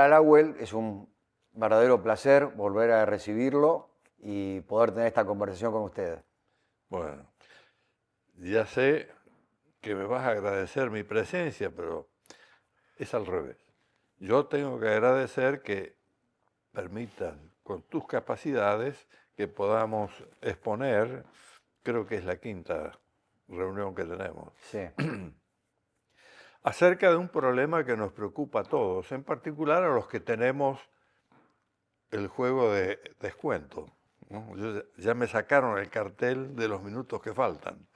General Lawel, es un verdadero placer volver a recibirlo y poder tener esta conversación con ustedes. Bueno, ya sé que me vas a agradecer mi presencia, pero es al revés. Yo tengo que agradecer que permitas, con tus capacidades, que podamos exponer, creo que es la quinta reunión que tenemos, Sí. acerca de un problema que nos preocupa a todos, en particular a los que tenemos el juego de descuento, ¿no? Ya me sacaron el cartel de los minutos que faltan.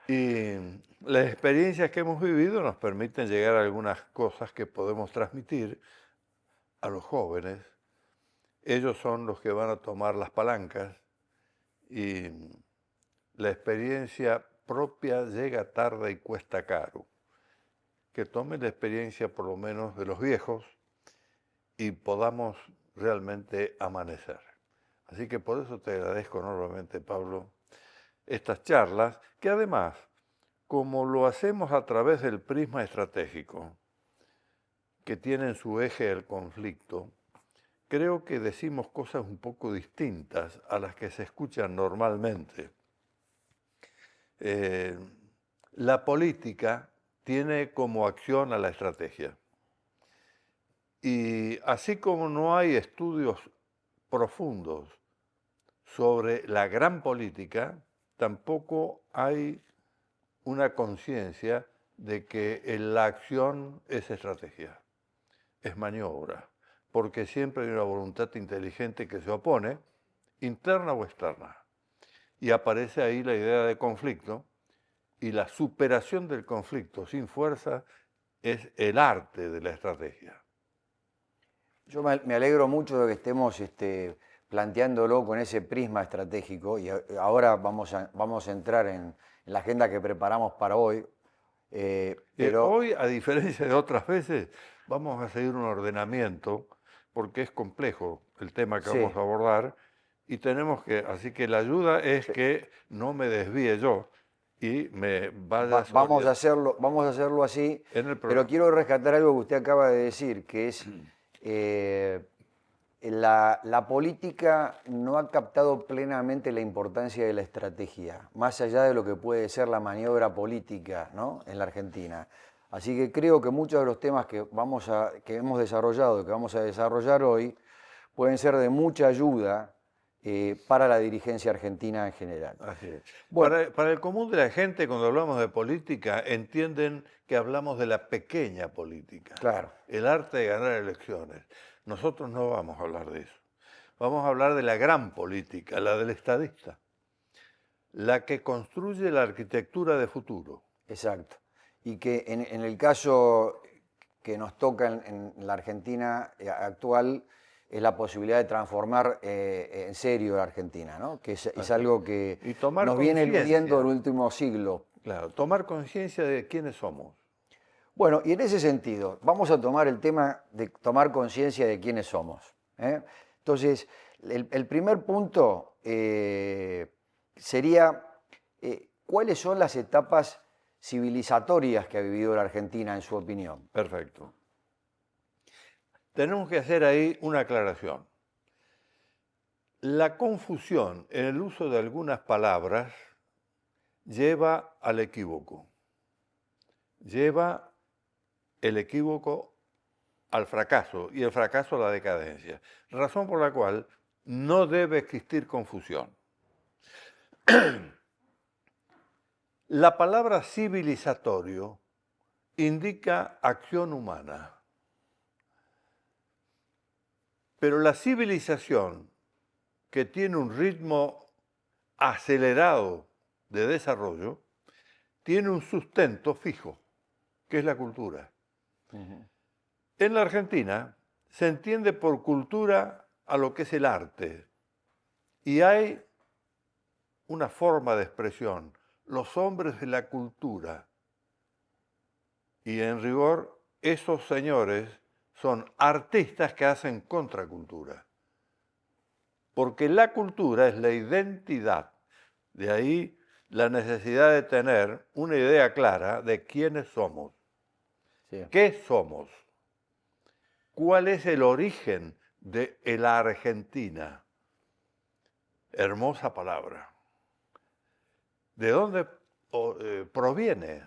Y las experiencias que hemos vivido nos permiten llegar a algunas cosas que podemos transmitir a los jóvenes. Ellos son los que van a tomar las palancas y la experiencia propia llega tarde y cuesta caro. Que tomen la experiencia por lo menos de los viejos y podamos realmente amanecer. Así que por eso te agradezco enormemente, Pablo, estas charlas, que además, como lo hacemos a través del prisma estratégico, que tiene en su eje el conflicto, creo que decimos cosas un poco distintas a las que se escuchan normalmente. La política tiene como acción a la estrategia. Y así como no hay estudios profundos sobre la gran política, tampoco hay una conciencia de que la acción es estrategia, es maniobra, porque siempre hay una voluntad inteligente que se opone, interna o externa. Y aparece ahí la idea de conflicto, y la superación del conflicto sin fuerza es el arte de la estrategia. Yo me alegro mucho de que estemos planteándolo con ese prisma estratégico y ahora vamos a entrar en la agenda que preparamos para hoy. Pero Hoy, a diferencia de otras veces, vamos a seguir un ordenamiento porque es complejo el tema que sí, vamos a abordar y tenemos que, así que la ayuda es que no me desvíe yo y me vayas vamos a hacerlo así, en el pero programa. quiero rescatar algo que usted acaba de decir, que es eh, la política no ha captado plenamente la importancia de la estrategia, más allá de lo que puede ser la maniobra política, ¿no?, en la Argentina. Así que creo que muchos de los temas que hemos desarrollado y que vamos a desarrollar hoy pueden ser de mucha ayuda para la dirigencia argentina en general. Así es. Bueno, Para el común de la gente, cuando hablamos de política, entienden que hablamos de la pequeña política, claro, el arte de ganar elecciones. Nosotros no vamos a hablar de eso. Vamos a hablar de la gran política, la del estadista, la que construye la arquitectura de futuro. exacto. Y que en el caso que nos toca en la Argentina actual es la posibilidad de transformar en serio la Argentina, ¿no? Que es Así. algo que Y tomar nos viene eludiendo el conciencia, último siglo. claro, tomar conciencia de quiénes somos. Bueno, y en ese sentido, vamos a tomar el tema de tomar conciencia de quiénes somos, ¿eh? Entonces, el primer punto sería cuáles son las etapas civilizatorias que ha vivido la Argentina, en su opinión. Perfecto. Tenemos que hacer ahí una aclaración. La confusión en el uso de algunas palabras lleva al equívoco. Lleva el equívoco al fracaso y el fracaso a la decadencia. Razón por la cual no debe existir confusión. La palabra civilizatorio indica acción humana, pero la civilización que tiene un ritmo acelerado de desarrollo tiene un sustento fijo, que es la cultura. En la Argentina se entiende por cultura a lo que es el arte y hay una forma de expresión, los hombres de la cultura. Y en rigor, esos señores son artistas que hacen contracultura. Porque la cultura es la identidad. De ahí la necesidad de tener una idea clara de quiénes somos. Sí. ¿Qué somos? ¿Cuál es el origen de la Argentina? Hermosa palabra. ¿De dónde proviene?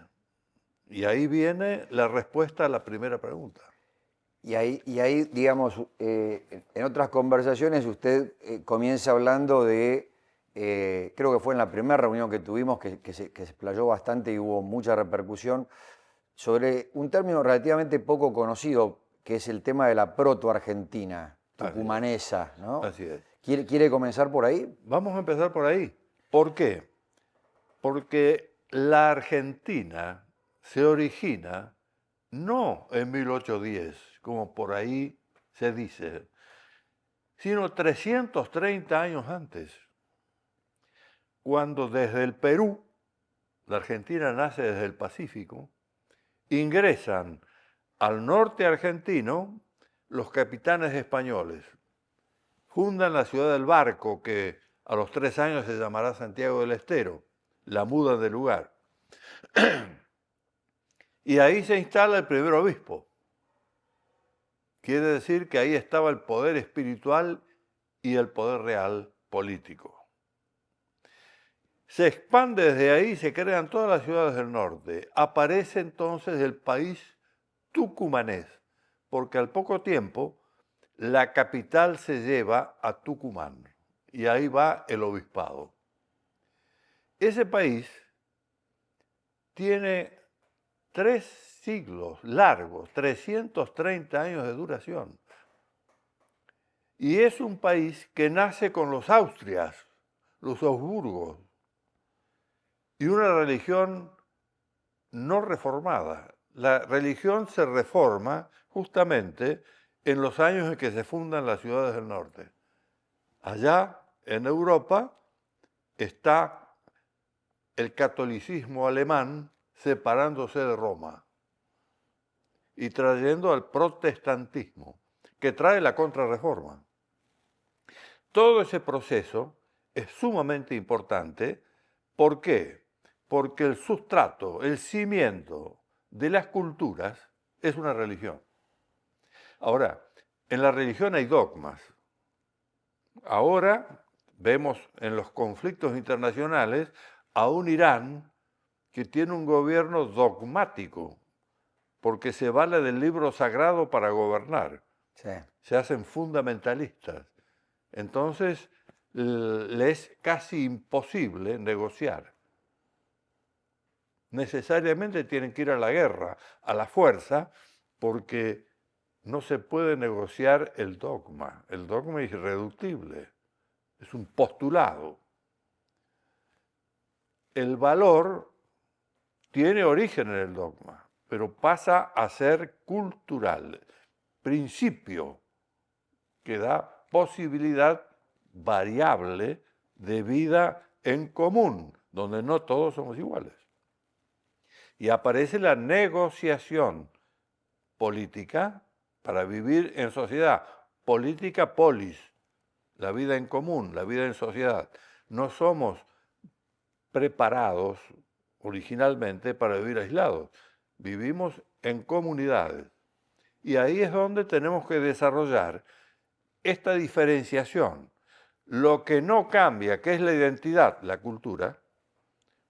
Y ahí viene la respuesta a la primera pregunta. Y ahí digamos, en otras conversaciones usted comienza hablando de, creo que fue en la primera reunión que tuvimos, que se explayó bastante y hubo mucha repercusión, sobre un término relativamente poco conocido, que es el tema de la proto-argentina, tucumanesa, ¿no? Así es. ¿Quiere comenzar por ahí? Vamos a empezar por ahí. ¿Por qué? Porque la Argentina se origina no en 1810, como por ahí se dice, sino 330 años antes, cuando desde el Perú, la Argentina nace desde el Pacífico, ingresan al norte argentino los capitanes españoles. Fundan la ciudad del Barco, que a los 3 años se llamará Santiago del Estero, la mudan de lugar. Y ahí se instala el primer obispo. Quiere decir que ahí estaba el poder espiritual y el poder real político. Se expande desde ahí, se crean todas las ciudades del norte. Aparece entonces el país tucumanés, porque al poco tiempo la capital se lleva a Tucumán y ahí va el obispado. Ese país tiene 3 siglos largos, 330 años de duración. Y es un país que nace con los Austrias, los Habsburgos, y una religión no reformada. La religión se reforma justamente en los años en que se fundan las ciudades del norte. Allá, en Europa, está el catolicismo alemán separándose de Roma y trayendo al protestantismo, que trae la contrarreforma. Todo ese proceso es sumamente importante. ¿Por qué? Porque el sustrato, el cimiento de las culturas es una religión. Ahora, en la religión hay dogmas. Ahora vemos en los conflictos internacionales a un Irán que tiene un gobierno dogmático, porque se vale del libro sagrado para gobernar. Sí. Se hacen fundamentalistas. Entonces, le es casi imposible negociar. Necesariamente tienen que ir a la guerra, a la fuerza, porque no se puede negociar el dogma. El dogma es irreductible, es un postulado. El valor tiene origen en el dogma, pero pasa a ser cultural, principio que da posibilidad variable de vida en común, donde no todos somos iguales. Y aparece la negociación política para vivir en sociedad, política polis, la vida en común, la vida en sociedad. No somos preparados originalmente para vivir aislados, vivimos en comunidades. Y ahí es donde tenemos que desarrollar esta diferenciación. Lo que no cambia, que es la identidad, la cultura,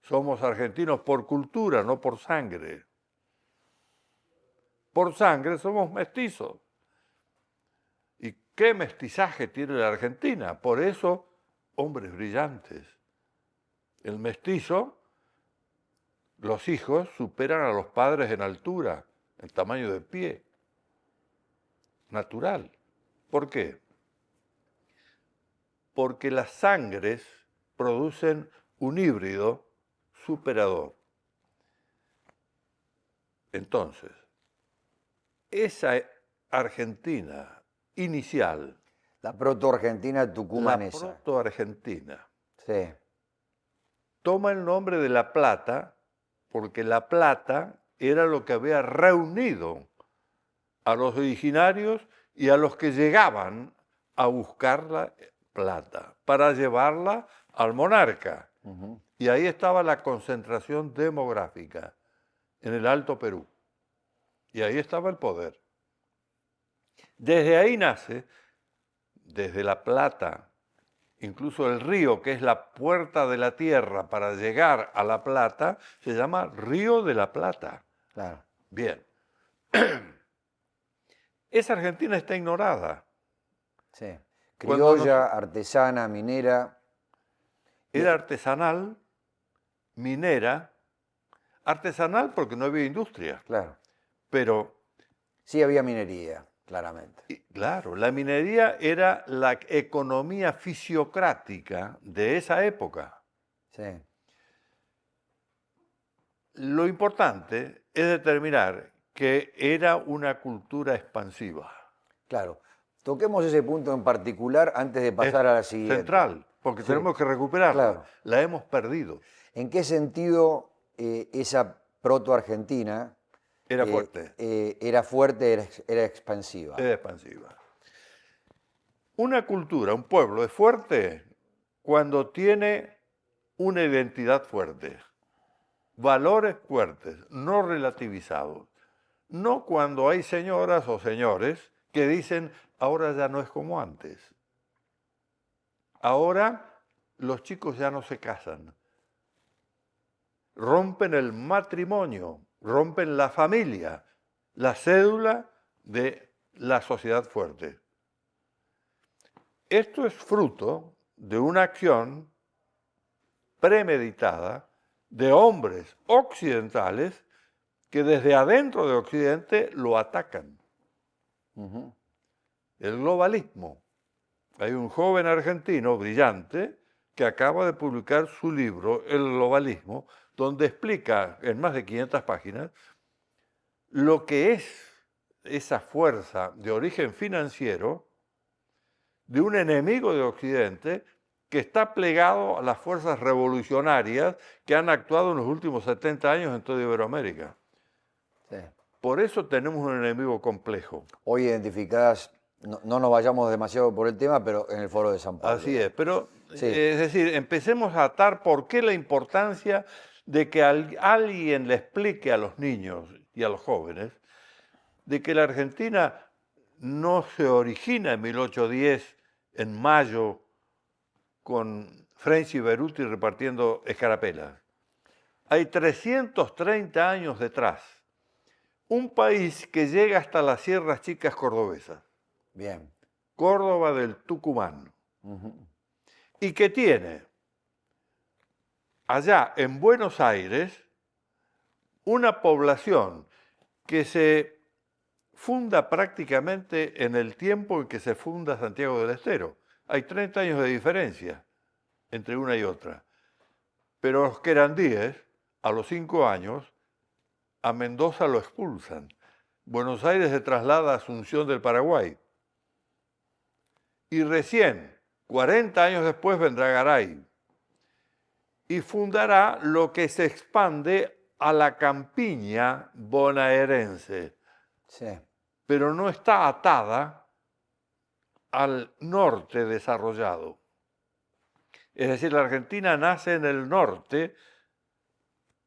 somos argentinos por cultura, no por sangre. Por sangre somos mestizos. ¿Y qué mestizaje tiene la Argentina? Por eso, hombres brillantes. El mestizo, los hijos superan a los padres en altura, en tamaño de pie. Natural. ¿Por qué? Porque las sangres producen un híbrido superador. Entonces, esa Argentina inicial, La proto-argentina la tucumanesa. proto-argentina, Sí. toma el nombre de La Plata porque La Plata era lo que había reunido a los originarios y a los que llegaban a buscar la plata para llevarla al monarca. Y ahí estaba la concentración demográfica, en el Alto Perú. Y ahí estaba el poder. Desde ahí nace, desde La Plata, incluso el río, que es la puerta de la tierra para llegar a La Plata, se llama Río de la Plata. Claro. Bien. Esa Argentina está ignorada. Sí. Cuando nos- Criolla, artesana, minera. Era artesanal, minera, artesanal porque no había industria, Claro. pero Sí había minería, claramente. claro, la minería era la economía fisiocrática de esa época. Sí. Lo importante es determinar que era una cultura expansiva. Claro. Toquemos ese punto en particular antes de Es pasar a la siguiente. central, porque Sí, tenemos que recuperarla. claro. La hemos perdido. ¿En qué sentido esa proto-Argentina Era fuerte, era fuerte, era expansiva? era expansiva. Una cultura, un pueblo es fuerte cuando tiene una identidad fuerte, valores fuertes, no relativizados. No cuando hay señoras o señores que dicen, ahora ya no es como antes. Ahora los chicos ya no se casan. Rompen el matrimonio, rompen la familia, la cédula de la sociedad fuerte. Esto es fruto de una acción premeditada de hombres occidentales que desde adentro de Occidente lo atacan. Ujú. El globalismo. Hay un joven argentino brillante que acaba de publicar su libro, El globalismo, donde explica en más de 500 páginas lo que es esa fuerza de origen financiero de un enemigo de Occidente que está plegado a las fuerzas revolucionarias que han actuado en los últimos 70 años en toda Iberoamérica. Sí. Por eso tenemos un enemigo complejo. Hoy identificadas, no nos vayamos demasiado por el tema, pero en el Foro de San Pablo. Así es, pero Sí. es decir, empecemos a atar por qué la importancia de que alguien le explique a los niños y a los jóvenes de que la Argentina no se origina en 1810, en mayo, con French y Beruti repartiendo escarapelas. Hay 330 años detrás. Un país que llega hasta las Sierras Chicas cordobesas, Bien. Córdoba del Tucumán, Ujú. y que tiene allá en Buenos Aires una población que se funda prácticamente en el tiempo en que se funda Santiago del Estero. Hay 30 años de diferencia entre una y otra. Pero los querandíes, a los 5 años, a Mendoza lo expulsan. Buenos Aires se traslada a Asunción del Paraguay. Y recién, 40 años después, vendrá Garay y fundará lo que se expande a la campiña bonaerense, Sí. pero no está atada al norte desarrollado. Es decir, la Argentina nace en el norte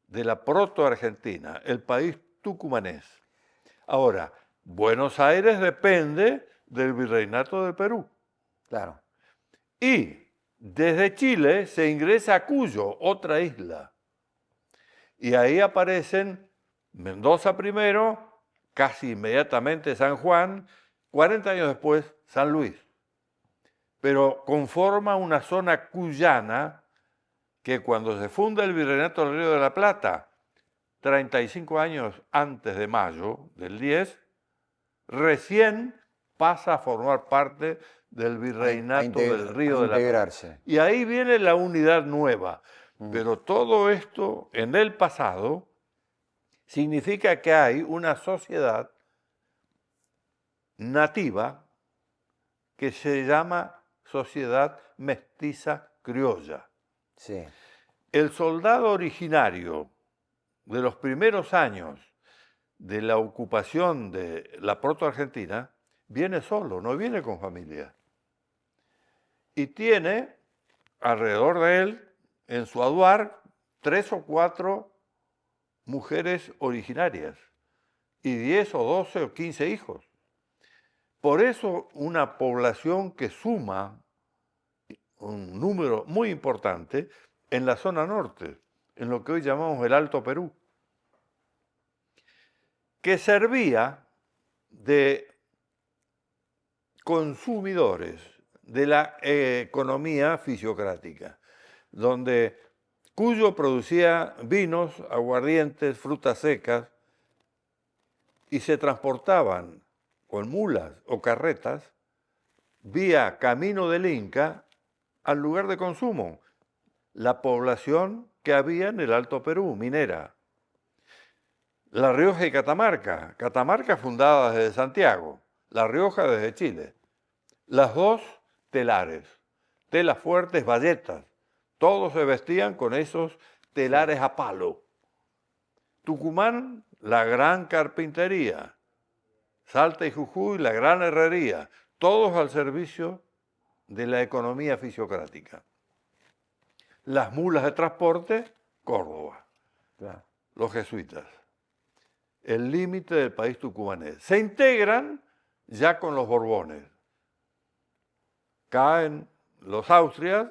de la proto-Argentina, el país tucumanés. Ahora, Buenos Aires depende del Virreinato del Perú. Claro. Y desde Chile se ingresa a Cuyo, otra isla. Y ahí aparecen Mendoza primero, casi inmediatamente San Juan, 40 años después San Luis. Pero conforma una zona cuyana que cuando se funda el Virreinato del Río de la Plata, 35 años antes de mayo del 10, recién pasa a formar parte del Virreinato del Río de la Plata. Integrarse. Y ahí viene la unidad nueva. Pero todo esto en el pasado significa que hay una sociedad nativa que se llama sociedad mestiza criolla. Sí. El soldado originario de los primeros años de la ocupación de la proto-Argentina viene solo, no viene con familia. Y tiene alrededor de él, en su aduar, 3 o 4 mujeres originarias y 10 o 12 o 15 hijos. Por eso una población que suma un número muy importante en la zona norte, en lo que hoy llamamos el Alto Perú, que servía de consumidores de la economía fisiocrática, cuyo producía vinos, aguardientes, frutas secas, y se transportaban con mulas o carretas vía Camino del Inca al lugar de consumo, la población que había en el Alto Perú, minera. La Rioja y Catamarca, Catamarca fundada desde Santiago, La Rioja desde Chile. Las dos telares, telas fuertes, bayetas, todos se vestían con esos telares a palo. Tucumán, la gran carpintería. Salta y Jujuy, la gran herrería, todos al servicio de la economía fisiocrática. Las mulas de transporte, Córdoba, Claro. los jesuitas, el límite del país tucumanés. Se integran ya con los Borbones. Caen los Austrias,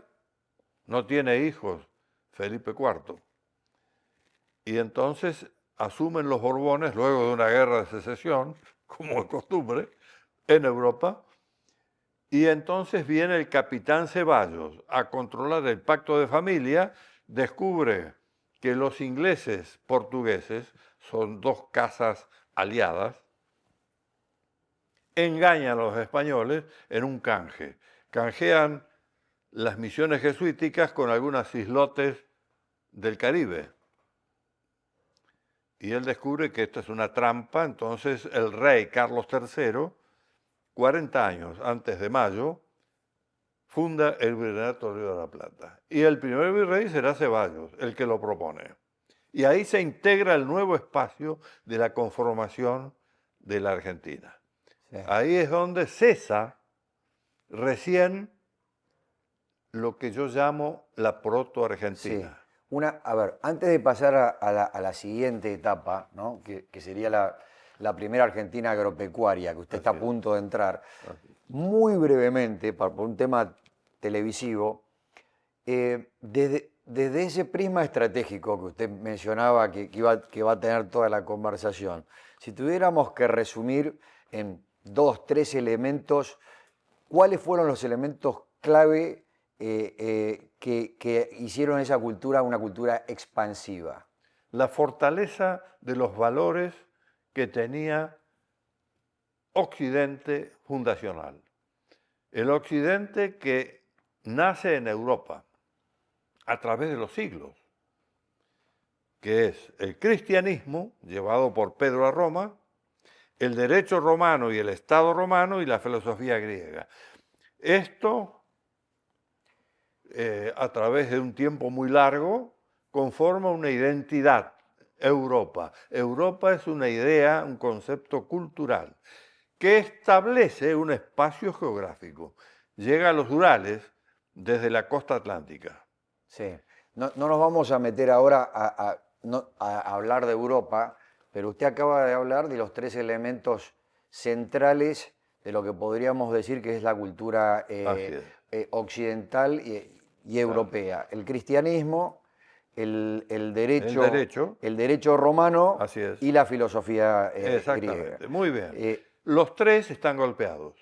no tiene hijos Felipe IV. Y entonces asumen los Borbones, luego de una guerra de secesión, como de costumbre, en Europa, y entonces viene el capitán Ceballos a controlar el pacto de familia, descubre que los ingleses portugueses son dos casas aliadas, engañan a los españoles en un canje. Canjean las misiones jesuíticas con algunas islotes del Caribe. Y él descubre que esta es una trampa, entonces el rey Carlos III, 40 años antes de Mayo, funda el Virreinato del Río de la Plata. Y el primer virrey será Ceballos, el que lo propone. Y ahí se integra el nuevo espacio de la conformación de la Argentina. Sí. Ahí es donde cesa recién lo que yo llamo la proto-Argentina. Sí. A ver, antes de pasar a la siguiente etapa, ¿no? que sería la primera Argentina agropecuaria, que usted está a punto de entrar, muy brevemente, por un tema televisivo, desde ese prisma estratégico que usted mencionaba que va a tener toda la conversación, si tuviéramos que resumir en 2, 3 elementos, ¿cuáles fueron los elementos clave que hicieron esa cultura una cultura expansiva? La fortaleza de los valores que tenía Occidente fundacional. El Occidente que nace en Europa a través de los siglos, que es el cristianismo, llevado por Pedro a Roma, el derecho romano y el Estado romano y la filosofía griega. Esto, a través de un tiempo muy largo, conforma una identidad, Europa. Europa es una idea, un concepto cultural, que establece un espacio geográfico. Llega a los Urales desde la costa atlántica. Sí. No nos vamos a meter ahora a hablar de Europa, pero usted acaba de hablar de los 3 elementos centrales de lo que podríamos decir que es la cultura occidental y europea. El cristianismo, el derecho romano y la filosofía Exactamente, griega. muy bien. Los 3 están golpeados.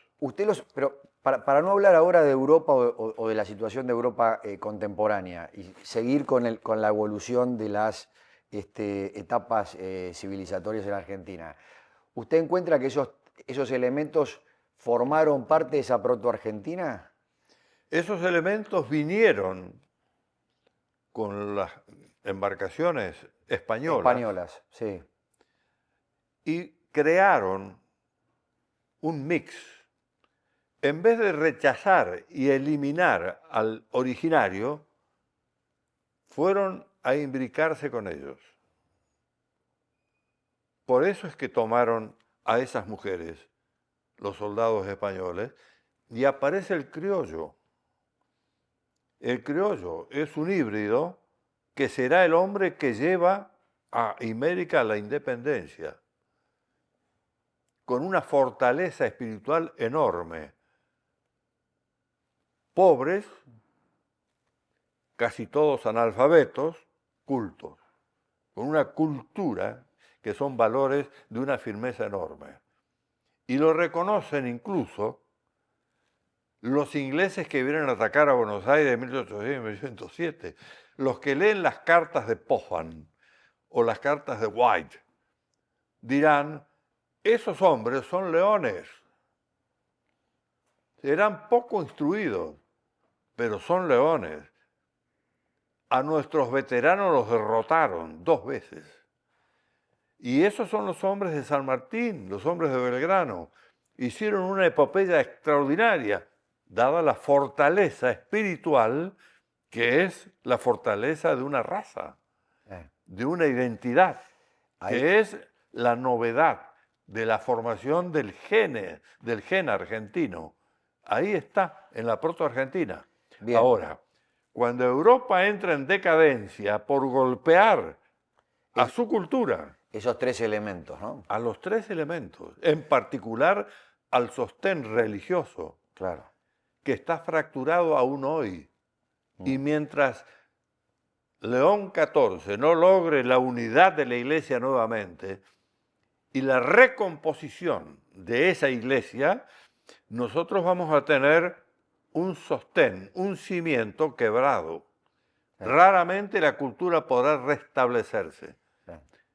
Pero para no hablar ahora de Europa o de la situación de Europa contemporánea y seguir con la evolución de las etapas civilizatorias en Argentina, ¿usted encuentra que esos elementos formaron parte de esa proto-Argentina? Esos elementos vinieron con las embarcaciones Españolas, sí. Y crearon un mix. En vez de rechazar y eliminar al originario, fueron a imbricarse con ellos. Por eso es que tomaron a esas mujeres, los soldados españoles, y aparece el criollo. El criollo es un híbrido que será el hombre que lleva a América a la independencia. con una fortaleza espiritual enorme. Pobres, casi todos analfabetos, cultos, con una cultura que son valores de una firmeza enorme. Y lo reconocen incluso los ingleses que vienen a atacar a Buenos Aires en 1807, los que leen las cartas de Popham o las cartas de White, dirán, esos hombres son leones, serán poco instruidos, pero son leones. A nuestros veteranos los derrotaron 2 veces. Y esos son los hombres de San Martín, los hombres de Belgrano. Hicieron una epopeya extraordinaria, dada la fortaleza espiritual que es la fortaleza de una raza, de una identidad, que es la novedad de la formación del gen argentino. Ahí está, en la proto-argentina. Ahora, cuando Europa entra en decadencia por golpear a su cultura, esos 3 elementos, ¿no? a los 3 elementos, en particular al sostén religioso, claro, que está fracturado aún hoy. Y mientras León XIV no logre la unidad de la Iglesia nuevamente y la recomposición de esa Iglesia, nosotros vamos a tener un sostén, un cimiento quebrado. Raramente la cultura podrá restablecerse.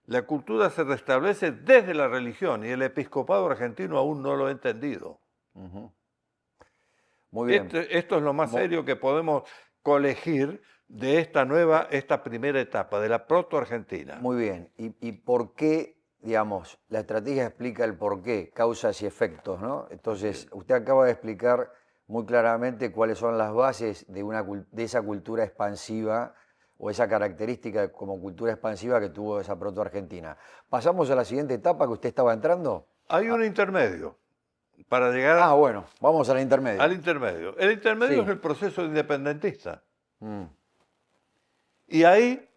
La cultura se restablece desde la religión y el episcopado argentino aún no lo ha entendido. Muy bien. Esto es lo más serio que podemos colegir de esta primera etapa, de la proto-argentina. Muy bien. ¿Y por qué, digamos, la estrategia explica el por qué, causas y efectos, ¿no? Entonces, usted acaba de explicar muy claramente cuáles son las bases de esa cultura expansiva o esa característica como cultura expansiva que tuvo esa proto-argentina. ¿Pasamos a la siguiente etapa que usted estaba entrando? Hay un intermedio para llegar bueno, vamos al intermedio. al intermedio. El intermedio es el proceso independentista. Y ahí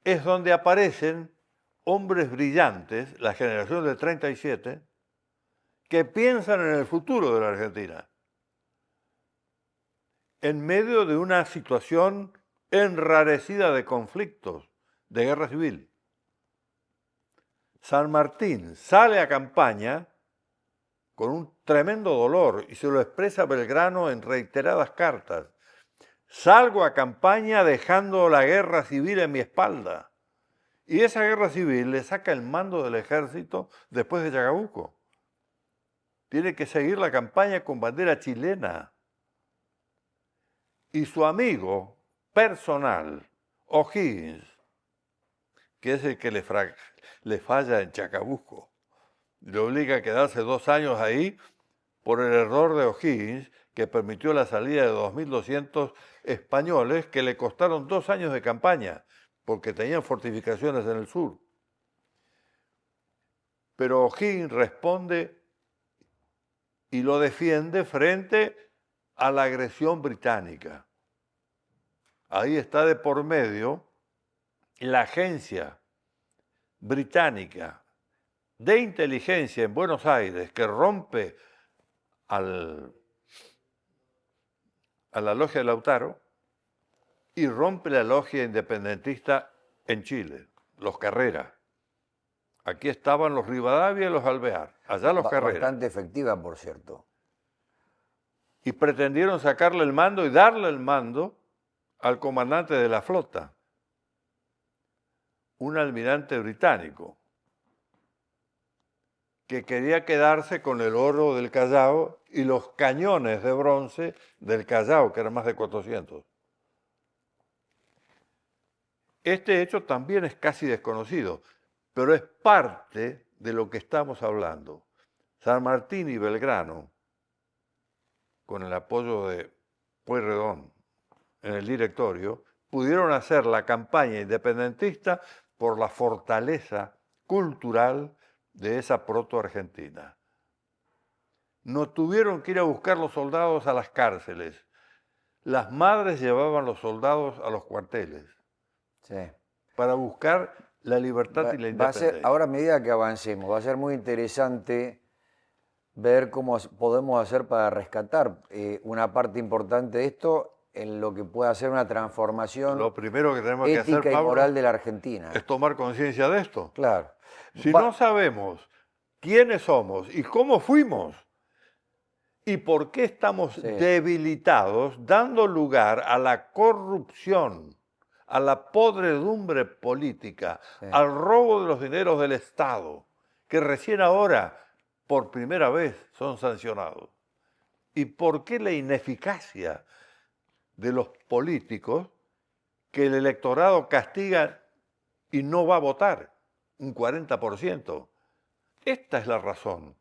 es donde aparecen hombres brillantes, la generación del 37, que piensan en el futuro de la Argentina, en medio de una situación enrarecida de conflictos, de guerra civil. San Martín sale a campaña con un tremendo dolor y se lo expresa Belgrano en reiteradas cartas. Salgo a campaña dejando la guerra civil en mi espalda. Y esa guerra civil le saca el mando del ejército después de Chacabuco. Tiene que seguir la campaña con bandera chilena. Y su amigo personal, O'Higgins, que es el que le falla en Chacabuco, le obliga a quedarse 2 años ahí por el error de O'Higgins, que permitió la salida de 2.200 españoles que le costaron 2 años de campaña, porque tenían fortificaciones en el sur. Pero O'Higgins responde y lo defiende frente a la agresión británica. Ahí está de por medio la agencia británica de inteligencia en Buenos Aires que rompe a la logia de Lautaro y rompe la logia independentista en Chile, los Carrera. Aquí estaban los Rivadavia y los Alvear, allá los Carrera. Bastante efectiva, por cierto. Y pretendieron sacarle el mando y darle el mando al comandante de la flota, un almirante británico, que quería quedarse con el oro del Callao y los cañones de bronce del Callao, que eran más de 400. Este hecho también es casi desconocido, pero es parte de lo que estamos hablando. San Martín y Belgrano, con el apoyo de Pueyrredón en el directorio, pudieron hacer la campaña independentista por la fortaleza cultural de esa proto-argentina. No tuvieron que ir a buscar los soldados a las cárceles. Las madres llevaban los soldados a los cuarteles para buscar la libertad y la Va a ser, independencia. ahora a medida que avancemos, va a ser muy interesante ver cómo podemos hacer para rescatar una parte importante de esto en lo que pueda ser una transformación Lo primero que tenemos que hacer, ética y Pablo, moral de la Argentina. es tomar conciencia de esto. Claro. Si no sabemos quiénes somos y cómo fuimos y por qué estamos Sí. debilitados, dando lugar a la corrupción, a la podredumbre política, Sí. al robo de los dineros del Estado, que recién ahora, por primera vez, son sancionados. ¿Y por qué la ineficacia de los políticos que el electorado castiga y no va a votar? Un 40%. Esta es la razón.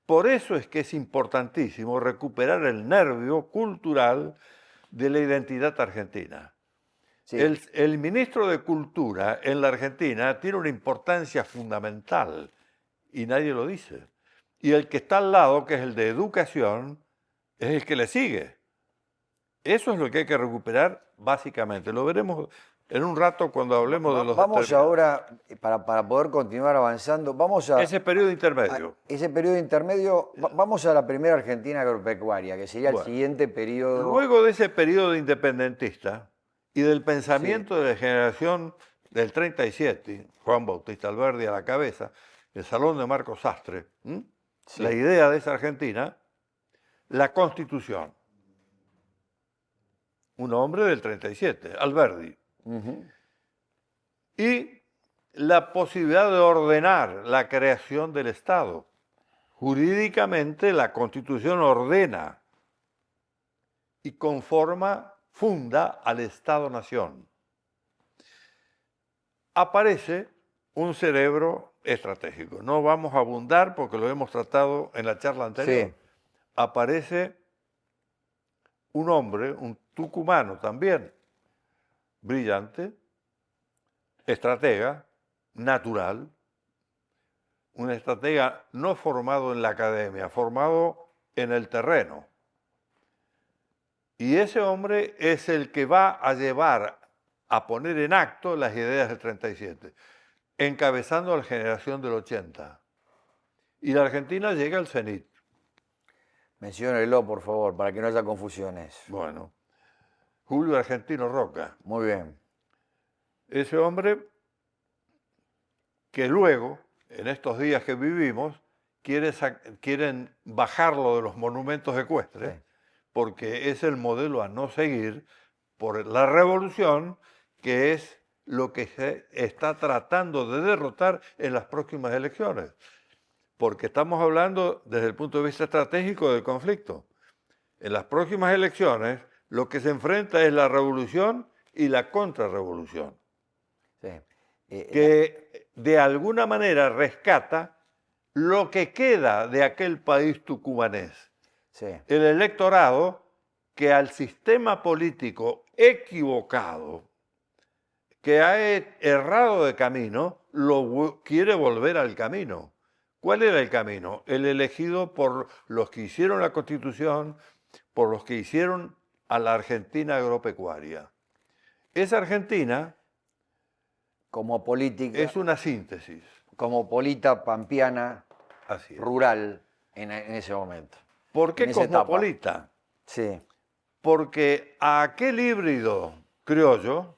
Por eso es que es importantísimo recuperar el nervio cultural de la identidad argentina. Sí. El ministro de Cultura en la Argentina tiene una importancia fundamental y nadie lo dice. Y el que está al lado, que es el de Educación, es el que le sigue. Eso es lo que hay que recuperar básicamente. Lo veremos en un rato cuando hablemos de los Vamos determinados. ahora, para poder continuar avanzando, vamos a Ese periodo intermedio. ese periodo intermedio, vamos a la primera Argentina agropecuaria, que sería el Bueno, siguiente periodo. Luego de ese periodo independentista y del pensamiento de la generación del 37, Juan Bautista Alberdi a la cabeza, el Salón de Marcos Sastre, Sí. la idea de esa Argentina, la Constitución. Un hombre del 37, Alberdi. Ujú. Y la posibilidad de ordenar la creación del Estado. Jurídicamente la Constitución ordena y funda al Estado-Nación. Aparece un cerebro estratégico. No vamos a abundar porque lo hemos tratado en la charla anterior. Sí. Aparece un hombre, un tucumano también, brillante, estratega, natural, un estratega no formado en la academia, formado en el terreno. Y ese hombre es el que va a llevar a poner en acto las ideas del 37, encabezando a la generación del 80. Y la Argentina llega al cenit. Menciónelo, por favor, para que no haya confusiones. Bueno, Julio Argentino Roca. Muy bien. Ese hombre que luego, en estos días que vivimos, quieren bajarlo de los monumentos ecuestres, Sí. porque es el modelo a no seguir por la revolución, que es lo que se está tratando de derrotar en las próximas elecciones. Porque estamos hablando desde el punto de vista estratégico del conflicto. En las próximas elecciones, lo que se enfrenta es la revolución y la contrarrevolución, Sí. que de alguna manera rescata lo que queda de aquel país tucumanés. Sí. El electorado que al sistema político equivocado, que ha errado de camino, lo quiere volver al camino. ¿Cuál era el camino? El elegido por los que hicieron la Constitución, por los que hicieron a la Argentina agropecuaria. Esa Argentina Como política, es una síntesis. como política pampeana Así es. rural en ese momento. ¿Por qué en esa cosmopolita? Sí. Porque a aquel híbrido criollo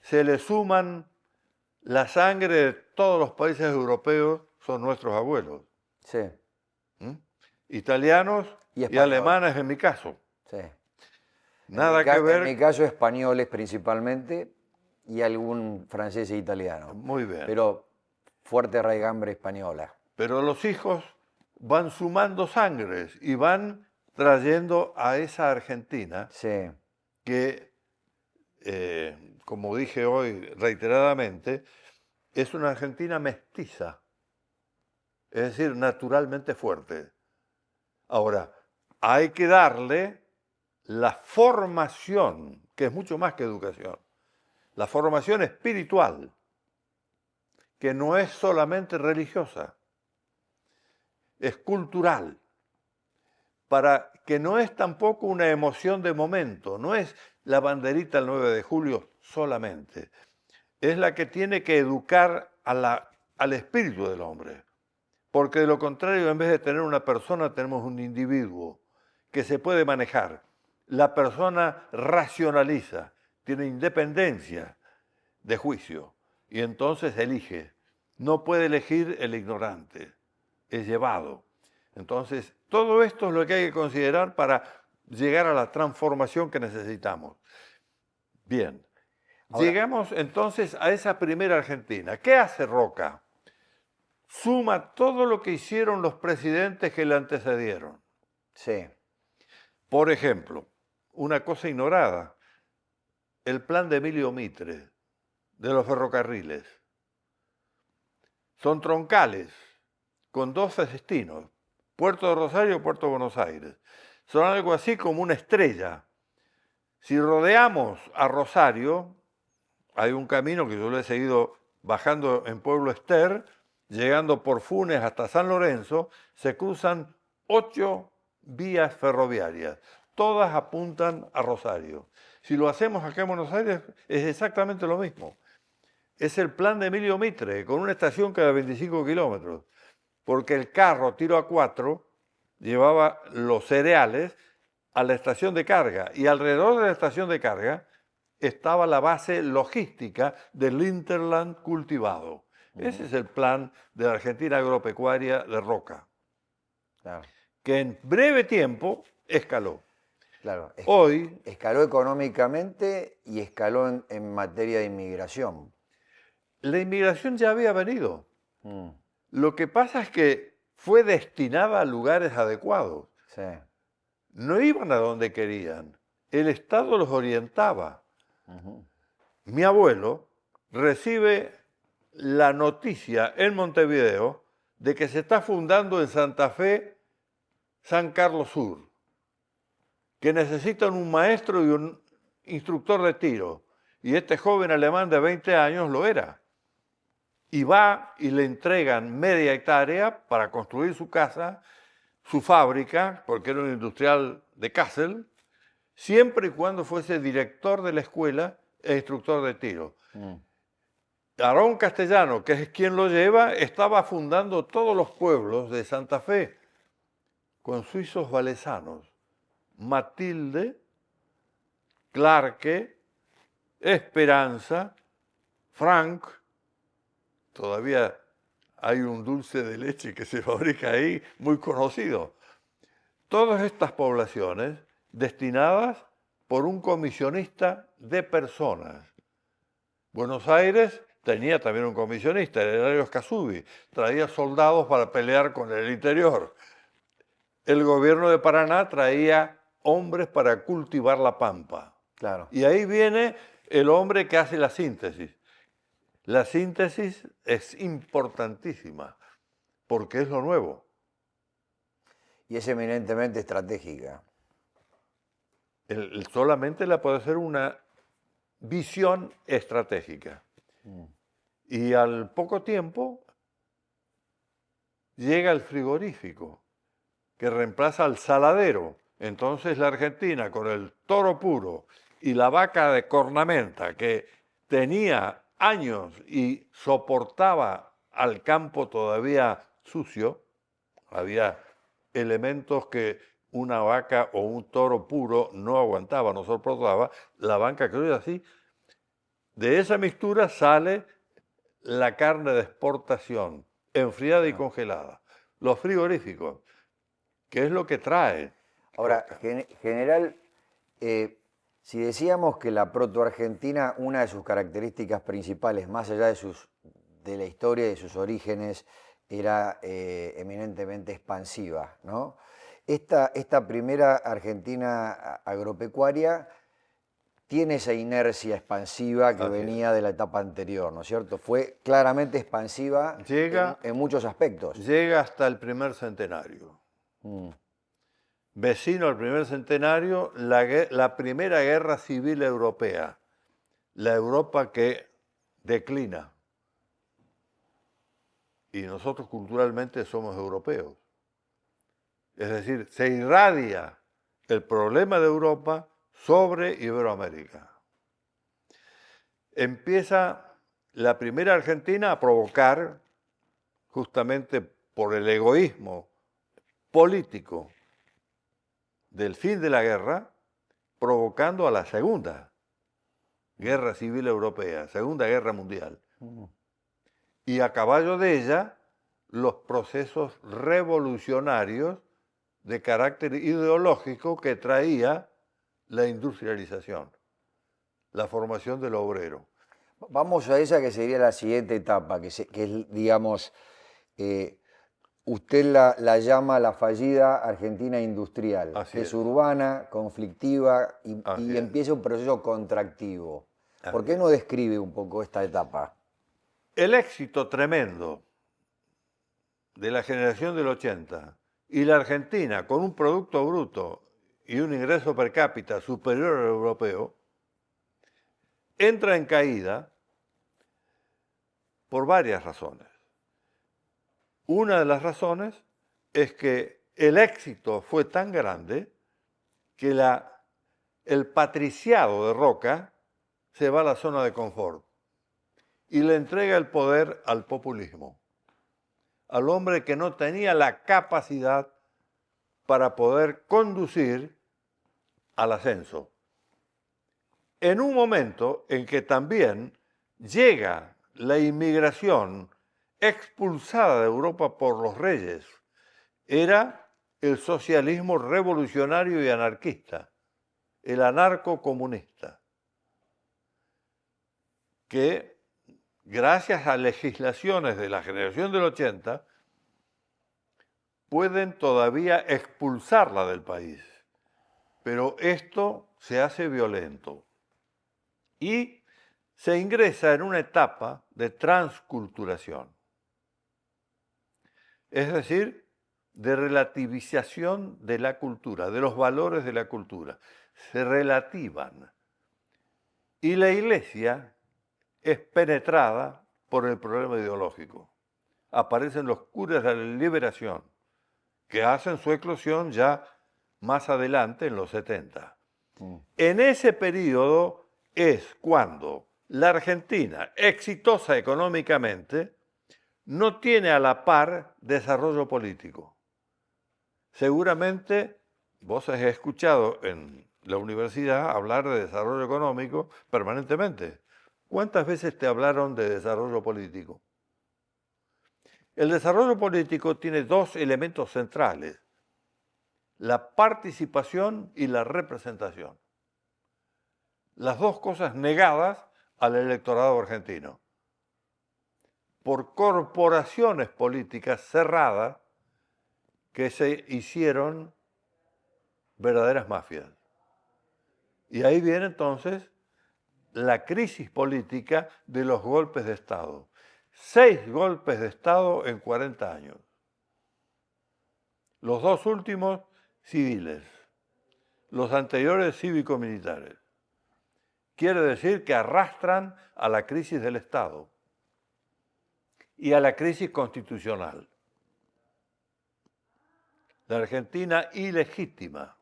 se le suman la sangre de todos los países europeos, son nuestros abuelos. Sí. Italianos Y y españoles. alemanes en mi caso. Sí. Nada que En mi ver. caso, españoles principalmente y algún francés e italiano. Muy bien. Pero fuerte raigambre española. Pero los hijos van sumando sangres y van trayendo a esa Argentina Sí. que, como dije hoy reiteradamente, es una Argentina mestiza, es decir, naturalmente fuerte. Ahora, hay que darle la formación, que es mucho más que educación, la formación espiritual, que no es solamente religiosa, es cultural, para que no es tampoco una emoción de momento, no es la banderita el 9 de julio solamente, es la que tiene que educar al espíritu del hombre. Porque de lo contrario, en vez de tener una persona, tenemos un individuo que se puede manejar. La persona racionaliza, tiene independencia de juicio y entonces elige. No puede elegir el ignorante, es llevado. Entonces, todo esto es lo que hay que considerar para llegar a la transformación que necesitamos. Bien, Ahora, llegamos entonces a esa primera Argentina. ¿Qué hace Roca? Suma todo lo que hicieron los presidentes que le antecedieron. sí, Por ejemplo, una cosa ignorada, el plan de Emilio Mitre, de los ferrocarriles. Son troncales, con dos destinos, Puerto de Rosario y Puerto de Buenos Aires. Son algo así como una estrella. Si rodeamos a Rosario, hay un camino que yo lo he seguido bajando en Pueblo Ester, llegando por Funes hasta San Lorenzo, se cruzan 8 vías ferroviarias. Todas apuntan a Rosario. Si lo hacemos acá en Buenos Aires, es exactamente lo mismo. Es el plan de Emilio Mitre, con una estación cada 25 kilómetros. Porque el carro tiro a 4 llevaba los cereales a la estación de carga. Y alrededor de la estación de carga estaba la base logística del hinterland cultivado. Ese es el plan de la Argentina agropecuaria de Roca, claro, que en breve tiempo escaló. claro. Hoy, Escaló económicamente y escaló en materia de inmigración. la inmigración ya había venido. Mm, Lo que pasa es que fue destinada a lugares adecuados. sí, No iban a donde querían. El Estado los orientaba. ujú, Mi abuelo recibe la noticia en Montevideo de que se está fundando en Santa Fe San Carlos Sur, que necesitan un maestro y un instructor de tiro. Y este joven alemán de 20 años lo era. Y va y le entregan media hectárea para construir su casa, su fábrica, porque era un industrial de Kassel, siempre y cuando fuese director de la escuela e instructor de tiro. mm, Aarón Castellano, que es quien lo lleva, estaba fundando todos los pueblos de Santa Fe con suizos valesanos. Matilde, Clarke, Esperanza, Frank, todavía hay un dulce de leche que se fabrica ahí, muy conocido. Todas estas poblaciones destinadas por un comisionista de personas. Buenos Aires tenía también un comisionista, el Hilario Escasubi, traía soldados para pelear con el interior. El gobierno de Paraná traía hombres para cultivar la pampa. claro. Y ahí viene el hombre que hace la síntesis. La síntesis es importantísima porque es lo nuevo. Y es eminentemente estratégica. Solamente la puede hacer una visión estratégica. Y al poco tiempo llega el frigorífico, que reemplaza al saladero. Entonces la Argentina, con el toro puro y la vaca de cornamenta, que tenía años y soportaba al campo todavía sucio, había elementos que una vaca o un toro puro no aguantaba, no soportaba, la vaca criolla así. De esa mixtura sale la carne de exportación, enfriada y congelada. Los frigoríficos, que es lo que trae. Ahora, general, si decíamos que la proto-argentina, una de sus características principales, más allá de la historia y de sus orígenes, era eminentemente expansiva, ¿no? Esta primera Argentina agropecuaria tiene esa inercia expansiva que Así venía de la etapa anterior, ¿no es cierto? Fue claramente expansiva en muchos aspectos. Llega hasta el primer centenario. Mm, Vecino al primer centenario, la primera guerra civil europea, la Europa que declina. Y nosotros culturalmente somos europeos. Es decir, se irradia el problema de Europa sobre Iberoamérica. Empieza la primera Argentina a provocar, justamente por el egoísmo político del fin de la guerra, provocando a la Segunda Guerra Civil Europea, Segunda Guerra Mundial. Y a caballo de ella, los procesos revolucionarios de carácter ideológico que traía la industrialización, la formación del obrero. Vamos a esa que sería la siguiente etapa, que es, digamos, usted la llama la fallida Argentina industrial, Así que es es. urbana, conflictiva Así y es. empieza un proceso contractivo. ¿Por Así qué es. no describe un poco esta etapa? El éxito tremendo de la generación del 80 y la Argentina con un producto bruto y un ingreso per cápita superior al europeo, entra en caída por varias razones. Una de las razones es que el éxito fue tan grande que el patriciado de Roca se va a la zona de confort y le entrega el poder al populismo, al hombre que no tenía la capacidad para poder conducir al ascenso. En un momento en que también llega la inmigración expulsada de Europa por los reyes, era el socialismo revolucionario y anarquista, el anarcocomunista, que gracias a legislaciones de la generación del 80 pueden todavía expulsarla del país, pero esto se hace violento y se ingresa en una etapa de transculturación, es decir, de relativización de la cultura, de los valores de la cultura. Se relativan. Y la Iglesia es penetrada por el problema ideológico. Aparecen los curas de la liberación, que hacen su eclosión ya más adelante, en los 70. En ese periodo es cuando la Argentina, exitosa económicamente, no tiene a la par desarrollo político. Seguramente vos has escuchado en la universidad hablar de desarrollo económico permanentemente. ¿Cuántas veces te hablaron de desarrollo político? El desarrollo político tiene dos elementos centrales: la participación y la representación. Las dos cosas negadas al electorado argentino por corporaciones políticas cerradas que se hicieron verdaderas mafias. Y ahí viene entonces la crisis política de los golpes de Estado. 6 golpes de Estado en 40 años. Los dos últimos civiles, los anteriores cívico-militares. Quiere decir que arrastran a la crisis del Estado y a la crisis constitucional. La Argentina ilegítima.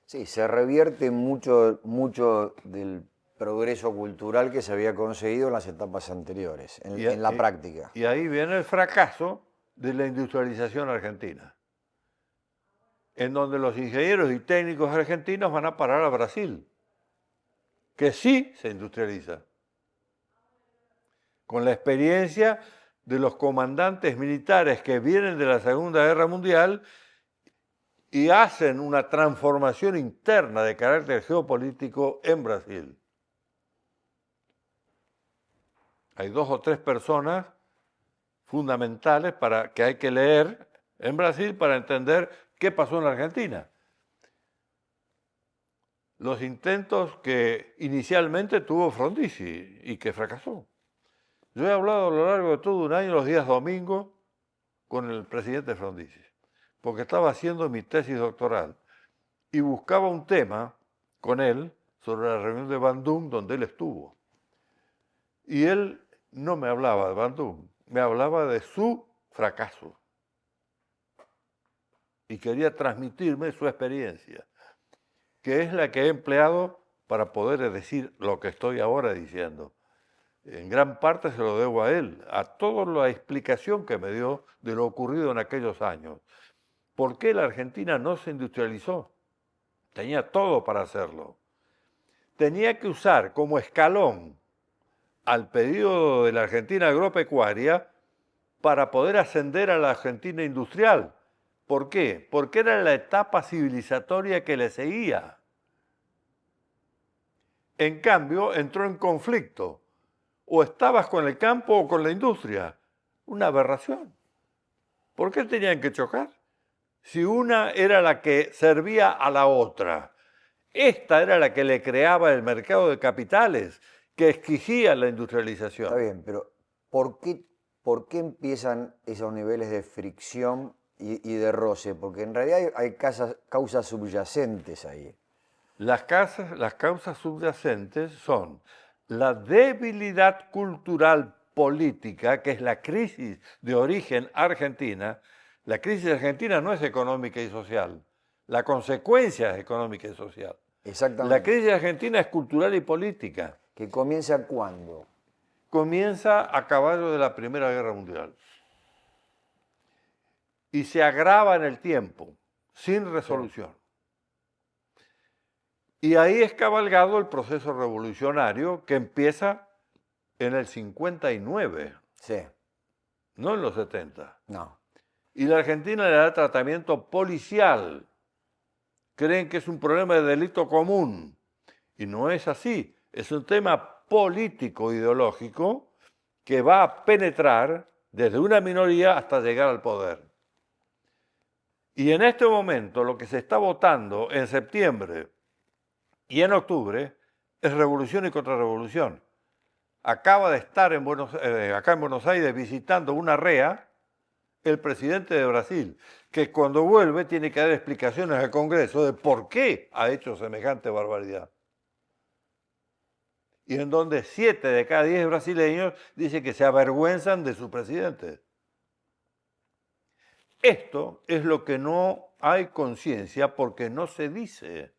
Sí, se revierte mucho del progreso cultural que se había conseguido en las etapas anteriores, en la práctica. Y ahí viene el fracaso de la industrialización argentina, en donde los ingenieros y técnicos argentinos van a parar a Brasil, que sí se industrializa, con la experiencia de los comandantes militares que vienen de la Segunda Guerra Mundial y hacen una transformación interna de carácter geopolítico en Brasil. Hay 2 o 3 personas fundamentales que hay que leer en Brasil para entender qué pasó en la Argentina. Los intentos que inicialmente tuvo Frondizi y que fracasó. Yo he hablado a lo largo de todo un año, los días domingos, con el presidente Frondizi, porque estaba haciendo mi tesis doctoral y buscaba un tema con él sobre la reunión de Bandung donde él estuvo. Y él no me hablaba de Bandung, me hablaba de su fracaso. Y quería transmitirme su experiencia, que es la que he empleado para poder decir lo que estoy ahora diciendo. en gran parte se lo debo a él, a toda la explicación que me dio de lo ocurrido en aquellos años. ¿Por qué la Argentina no se industrializó? Tenía todo para hacerlo. Tenía que usar como escalón al periodo de la Argentina agropecuaria para poder ascender a la Argentina industrial. ¿Por qué? Porque era la etapa civilizatoria que le seguía. En cambio, entró en conflicto. O estabas con el campo o con la industria. Una aberración. ¿Por qué tenían que chocar? Si una era la que servía a la otra. Esta era la que le creaba el mercado de capitales, que exigía la industrialización. Está bien, pero ¿por qué empiezan esos niveles de fricción y de roce? Porque en realidad hay causas subyacentes ahí. Las causas subyacentes son la debilidad cultural política, que es la crisis de origen argentina. La crisis argentina no es económica y social, la consecuencia es económica y social. Exactamente. La crisis argentina es cultural y política. ¿Que comienza cuándo? Comienza a caballo de la Primera Guerra Mundial y se agrava en el tiempo, sin resolución. Y ahí es cabalgado el proceso revolucionario que empieza en el 59, Sí. no en los 70. No. Y la Argentina le da tratamiento policial. Creen que es un problema de delito común. Y no es así. Es un tema político, ideológico, que va a penetrar desde una minoría hasta llegar al poder. Y en este momento lo que se está votando en septiembre y en octubre es revolución y contrarrevolución. Acaba de estar acá en Buenos Aires visitando una REA el presidente de Brasil, que cuando vuelve tiene que dar explicaciones al Congreso de por qué ha hecho semejante barbaridad. Y en donde 7 de cada 10 brasileños dicen que se avergüenzan de su presidente. Esto es lo que no hay conciencia porque no se dice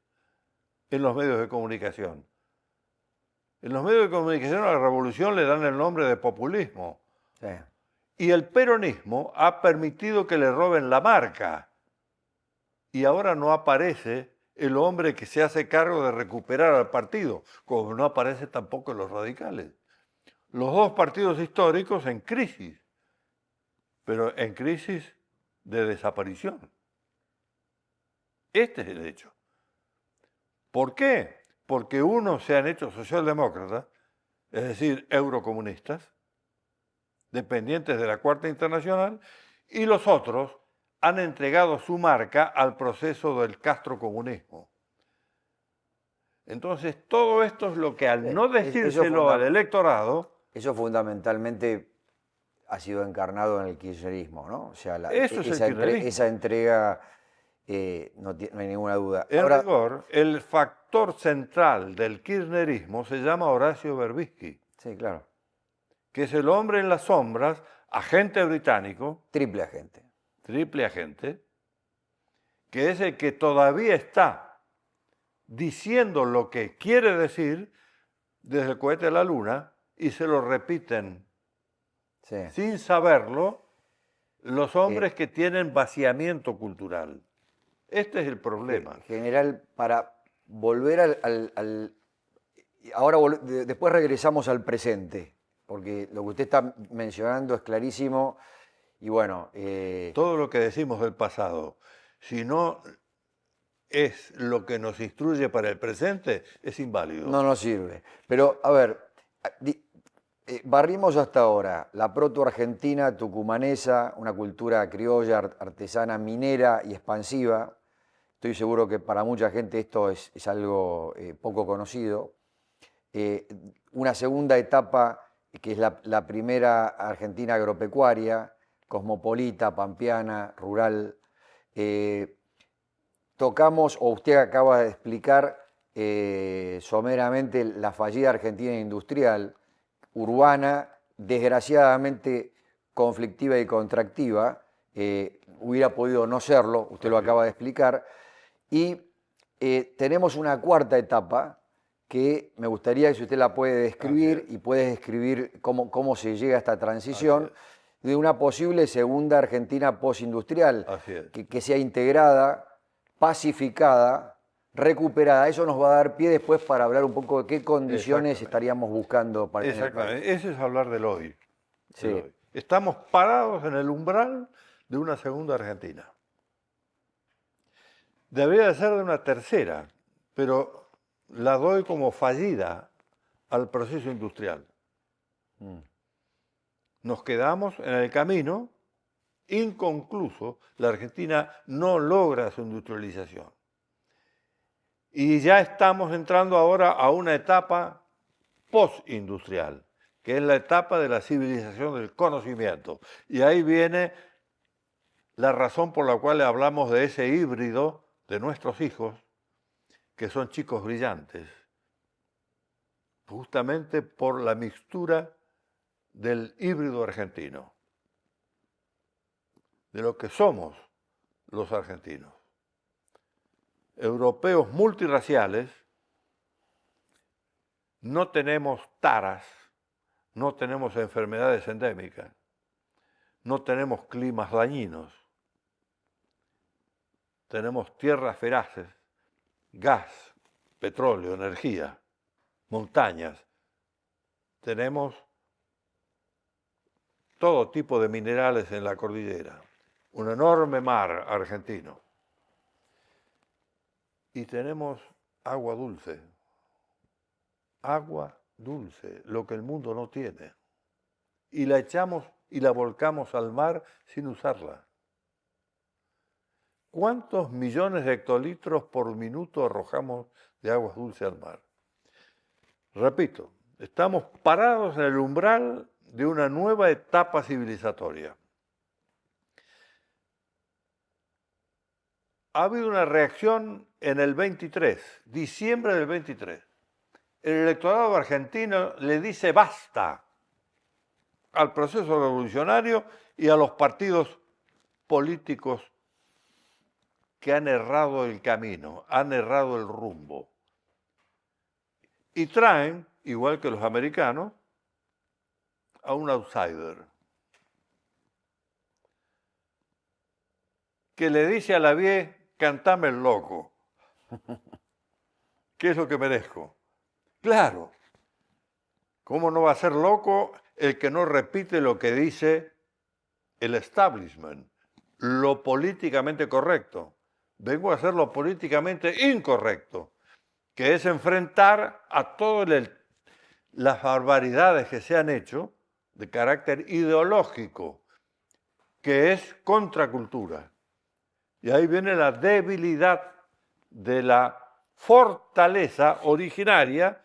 en los medios de comunicación. En los medios de comunicación a la revolución le dan el nombre de populismo. Sí. Y el peronismo ha permitido que le roben la marca. Y ahora no aparece el hombre que se hace cargo de recuperar al partido, como no aparece tampoco en los radicales. Los dos partidos históricos en crisis, pero en crisis de desaparición. Este es el hecho. ¿Por qué? Porque unos se han hecho socialdemócratas, es decir, eurocomunistas, dependientes de la Cuarta Internacional, y los otros han entregado su marca al proceso del castrocomunismo. Entonces, todo esto es lo que al no decírselo al electorado... Eso fundamentalmente ha sido encarnado en el kirchnerismo, ¿no? O sea, esa entrega, no hay ninguna duda. En rigor, el factor central del kirchnerismo se llama Horacio Berbisky. Sí, claro. Que es el hombre en las sombras, agente británico. Triple agente. Triple agente, que es el que todavía está diciendo lo que quiere decir desde el cohete a la luna y se lo repiten sin saberlo los hombres que tienen vaciamiento cultural. Este es el problema. General, para volver ahora después regresamos al presente, porque lo que usted está mencionando es clarísimo y bueno... Todo lo que decimos del pasado, si no es lo que nos instruye para el presente, es inválido. No nos sirve. Pero, a ver, barrimos hasta ahora la proto-argentina tucumanesa, una cultura criolla, artesana, minera y expansiva. Estoy seguro que para mucha gente esto es algo poco conocido. Una segunda etapa, que es la primera Argentina agropecuaria, cosmopolita, pampeana, rural. Tocamos, o usted acaba de explicar someramente, la fallida Argentina industrial, urbana, desgraciadamente conflictiva y contractiva, hubiera podido no serlo, usted lo acaba de explicar, y tenemos una cuarta etapa, que me gustaría que si usted la puede describir Así es. y puede describir cómo se llega a esta transición Así de una posible segunda Argentina postindustrial, Así es. que sea integrada, pacificada, recuperada. Eso nos va a dar pie después para hablar un poco de qué condiciones Exactamente. estaríamos buscando en el país. Exactamente. Eso es hablar del hoy. Del Sí. hoy. Estamos parados en el umbral de una segunda Argentina. Debería de ser de una tercera, pero la doy como fallida al proceso industrial. Mm. Nos quedamos en el camino inconcluso. La Argentina no logra su industrialización. Y ya estamos entrando ahora a una etapa postindustrial, que es la etapa de la civilización del conocimiento. Y ahí viene la razón por la cual hablamos de ese híbrido de nuestros hijos, que son chicos brillantes, justamente por la mixtura del híbrido argentino, de lo que somos los argentinos. Europeos multirraciales, no tenemos taras, no tenemos enfermedades endémicas, no tenemos climas dañinos, tenemos tierras feraces, gas, petróleo, energía, montañas, tenemos todo tipo de minerales en la cordillera, un enorme mar argentino. Y tenemos agua dulce, lo que el mundo no tiene. Y la echamos y la volcamos al mar sin usarla. ¿Cuántos millones de hectolitros por minuto arrojamos de agua dulce al mar? Repito, estamos parados en el umbral de una nueva etapa civilizatoria. Ha habido una reacción en el 23, diciembre del 23. El electorado argentino le dice basta al proceso revolucionario y a los partidos políticos que han errado el camino, han errado el rumbo. Y traen, igual que los americanos, a un outsider que le dice a la vie, cantame el loco. ¿Qué es lo que merezco? Claro, ¿cómo no va a ser loco el que no repite lo que dice el establishment, lo políticamente correcto? Vengo a hacer lo políticamente incorrecto, que es enfrentar a todas las barbaridades que se han hecho de carácter ideológico, que es contracultura. Y ahí viene la debilidad de la fortaleza originaria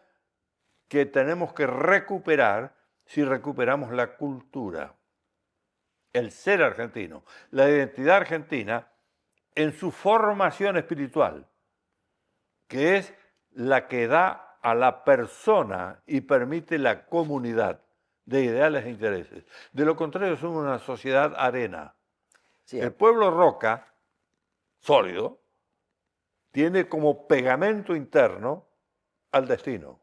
que tenemos que recuperar si recuperamos la cultura, el ser argentino, la identidad argentina en su formación espiritual, que es la que da a la persona y permite la comunidad de ideales e intereses. De lo contrario, somos una sociedad arena. Sí, El pueblo roca, sólido, tiene como pegamento interno al destino.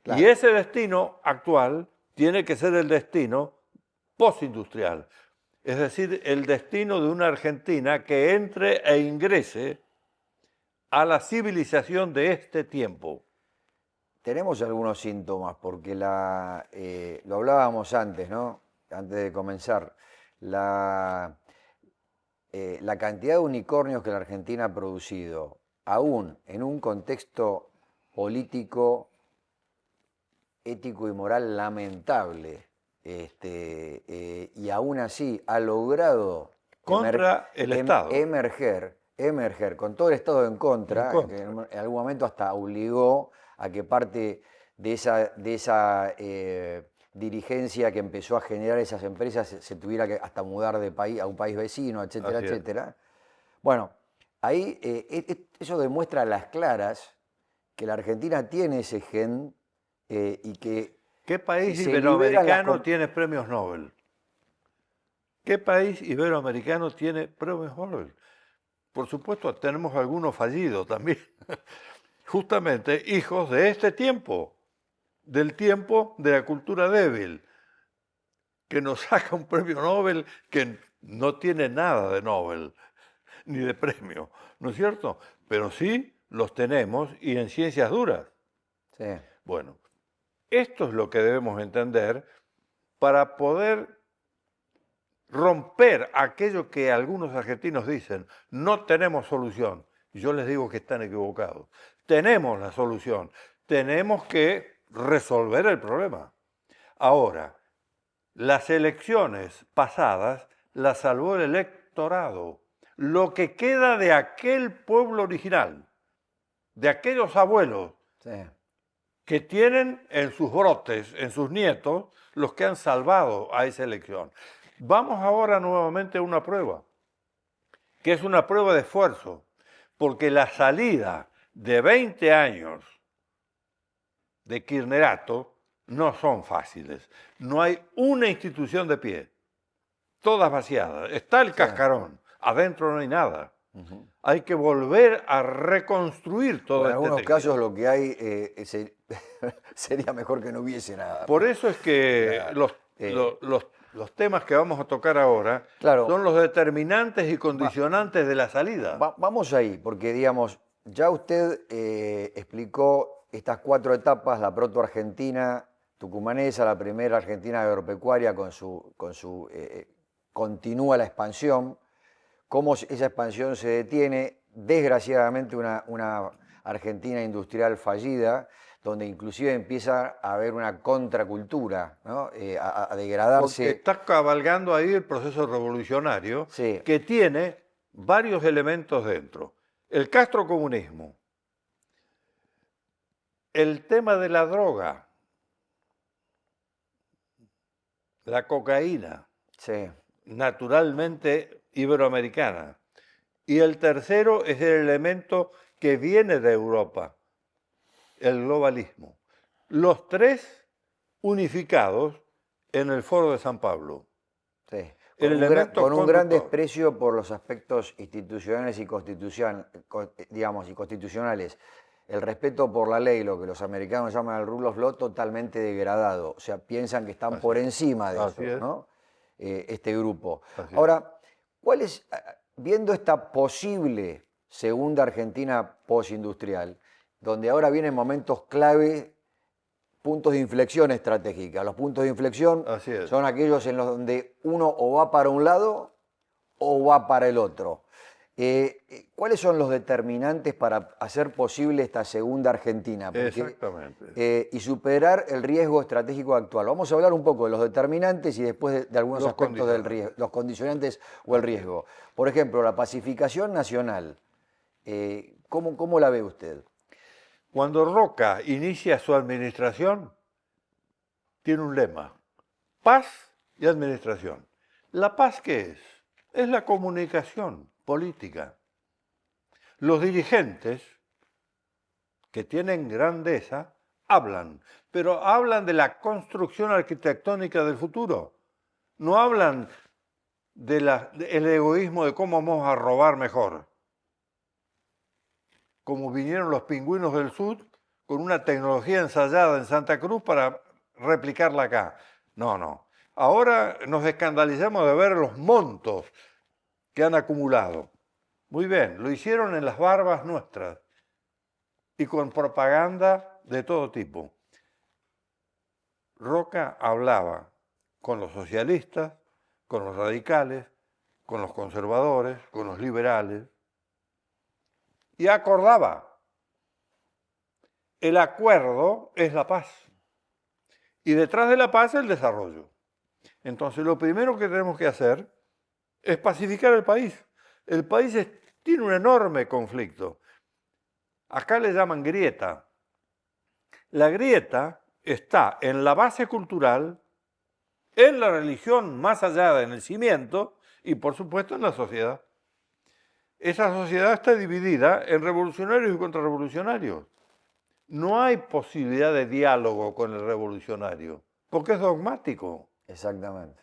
claro. Y ese destino actual tiene que ser el destino postindustrial, es decir, el destino de una Argentina que entre e ingrese a la civilización de este tiempo. Tenemos algunos síntomas, porque lo hablábamos antes, ¿no? Antes de comenzar. La cantidad de unicornios que la Argentina ha producido, aún en un contexto político, ético y moral lamentable, y aún así ha logrado Contra el Estado. emerger, con todo el Estado en contra, En que contra. en algún momento hasta obligó a que parte de esa dirigencia que empezó a generar esas empresas se tuviera que hasta mudar de país a un país vecino, etcétera, Así es. etcétera. Bueno, ahí eso demuestra a las claras que la Argentina tiene ese gen y que ¿Qué país se liberan iberoamericano tiene premios Nobel? ¿Qué país iberoamericano tiene premios Nobel? Por supuesto, tenemos algunos fallidos también. justamente hijos de este tiempo, del tiempo de la cultura débil, que nos saca un premio Nobel que no tiene nada de Nobel, ni de premio, ¿no es cierto? Pero sí los tenemos y en ciencias duras. Sí. Bueno, esto es lo que debemos entender para poder romper aquello que algunos argentinos dicen, no tenemos solución. Y yo les digo que están equivocados. Tenemos la solución, tenemos que resolver el problema. Ahora, las elecciones pasadas las salvó el electorado. Lo que queda de aquel pueblo original, de aquellos abuelos Sí. que tienen en sus brotes, en sus nietos, los que han salvado a esa elección. Vamos ahora nuevamente a una prueba, que es una prueba de esfuerzo, porque la salida de 20 años de Kirchnerrato no son fáciles. No hay una institución de pie, todas vaciadas. Está el cascarón, adentro no hay nada. Hay que volver a reconstruir todo En este algunos tejido. casos lo que hay sería mejor que no hubiese nada. Por eso es que Claro. los temas que vamos a tocar ahora Claro. son los determinantes y condicionantes de la salida. Vamos ahí, porque digamos, ya usted explicó estas 4 etapas, la proto-argentina tucumanesa, la primera argentina agropecuaria con su continúa la expansión, cómo esa expansión se detiene, desgraciadamente una Argentina industrial fallida, donde inclusive empieza a haber una contracultura, ¿no? A degradarse. Porque está cabalgando ahí el proceso revolucionario Sí. que tiene varios elementos dentro. El castrocomunismo, el tema de la droga, la cocaína, Sí. naturalmente iberoamericana. Y el tercero es el elemento que viene de Europa, el globalismo. Los tres unificados en el Foro de San Pablo. Sí. Elemento Con un gran conductor. desprecio por los aspectos institucionales y constitucionales. El respeto por la ley, lo que los americanos llaman el rule of law, totalmente degradado. O sea, piensan que están por encima de Así eso, es. ¿no? Este grupo. Así es. Ahora, viendo esta posible segunda Argentina postindustrial, donde ahora vienen momentos clave, puntos de inflexión estratégica. Los puntos de inflexión Así es. son aquellos en los donde uno o va para un lado o va para el otro. ¿Cuáles son los determinantes para hacer posible esta segunda Argentina? Exactamente. Y superar el riesgo estratégico actual. Vamos a hablar un poco de los determinantes y después de algunos Los aspectos del riesgo, los condicionantes o el riesgo. Por ejemplo, la pacificación nacional. ¿Cómo la ve usted? Cuando Roca inicia su administración, tiene un lema: paz y administración. ¿La paz qué es? Es la comunicación política. Los dirigentes que tienen grandeza hablan, pero hablan de la construcción arquitectónica del futuro. No hablan del egoísmo de cómo vamos a robar mejor. Como vinieron los pingüinos del sur con una tecnología ensayada en Santa Cruz para replicarla acá. No. Ahora nos escandalizamos de ver los montos que han acumulado. Muy bien, lo hicieron en las barbas nuestras y con propaganda de todo tipo. Roca hablaba con los socialistas, con los radicales, con los conservadores, con los liberales, y acordaba. El acuerdo es la paz. Y detrás de la paz el desarrollo. Entonces lo primero que tenemos que hacer es pacificar el país. El país tiene un enorme conflicto. Acá le llaman grieta. La grieta está en la base cultural, en la religión más allá, en el cimiento, y por supuesto en la sociedad. Esa sociedad está dividida en revolucionarios y contrarrevolucionarios. No hay posibilidad de diálogo con el revolucionario, porque es dogmático. Exactamente.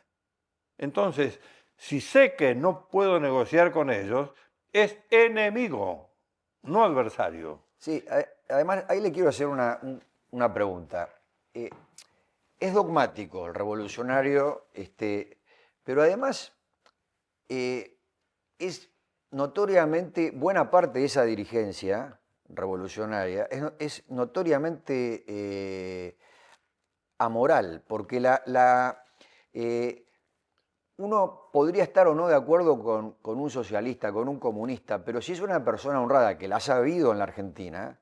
Entonces, si sé que no puedo negociar con ellos, es enemigo, no adversario. Sí, además, ahí le quiero hacer una pregunta. Es dogmático el revolucionario, pero además es notoriamente, buena parte de esa dirigencia revolucionaria es notoriamente amoral, porque uno podría estar o no de acuerdo con un socialista, con un comunista, pero si es una persona honrada que la ha sabido en la Argentina,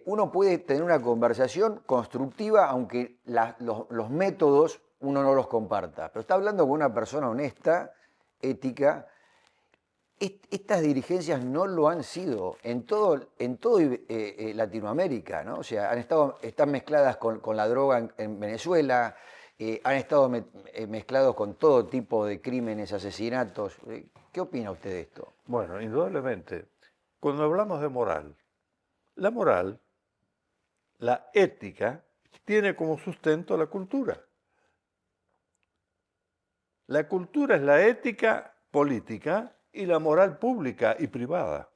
uno puede tener una conversación constructiva, aunque los métodos uno no los comparta. Pero está hablando con una persona honesta, ética. Estas dirigencias no lo han sido en todo Latinoamérica, ¿no? O sea, están mezcladas con la droga en Venezuela, han estado mezclados con todo tipo de crímenes, asesinatos. ¿Qué opina usted de esto? Bueno, indudablemente, cuando hablamos de moral, la moral, la ética, tiene como sustento la cultura. La cultura es la ética política y la moral pública y privada.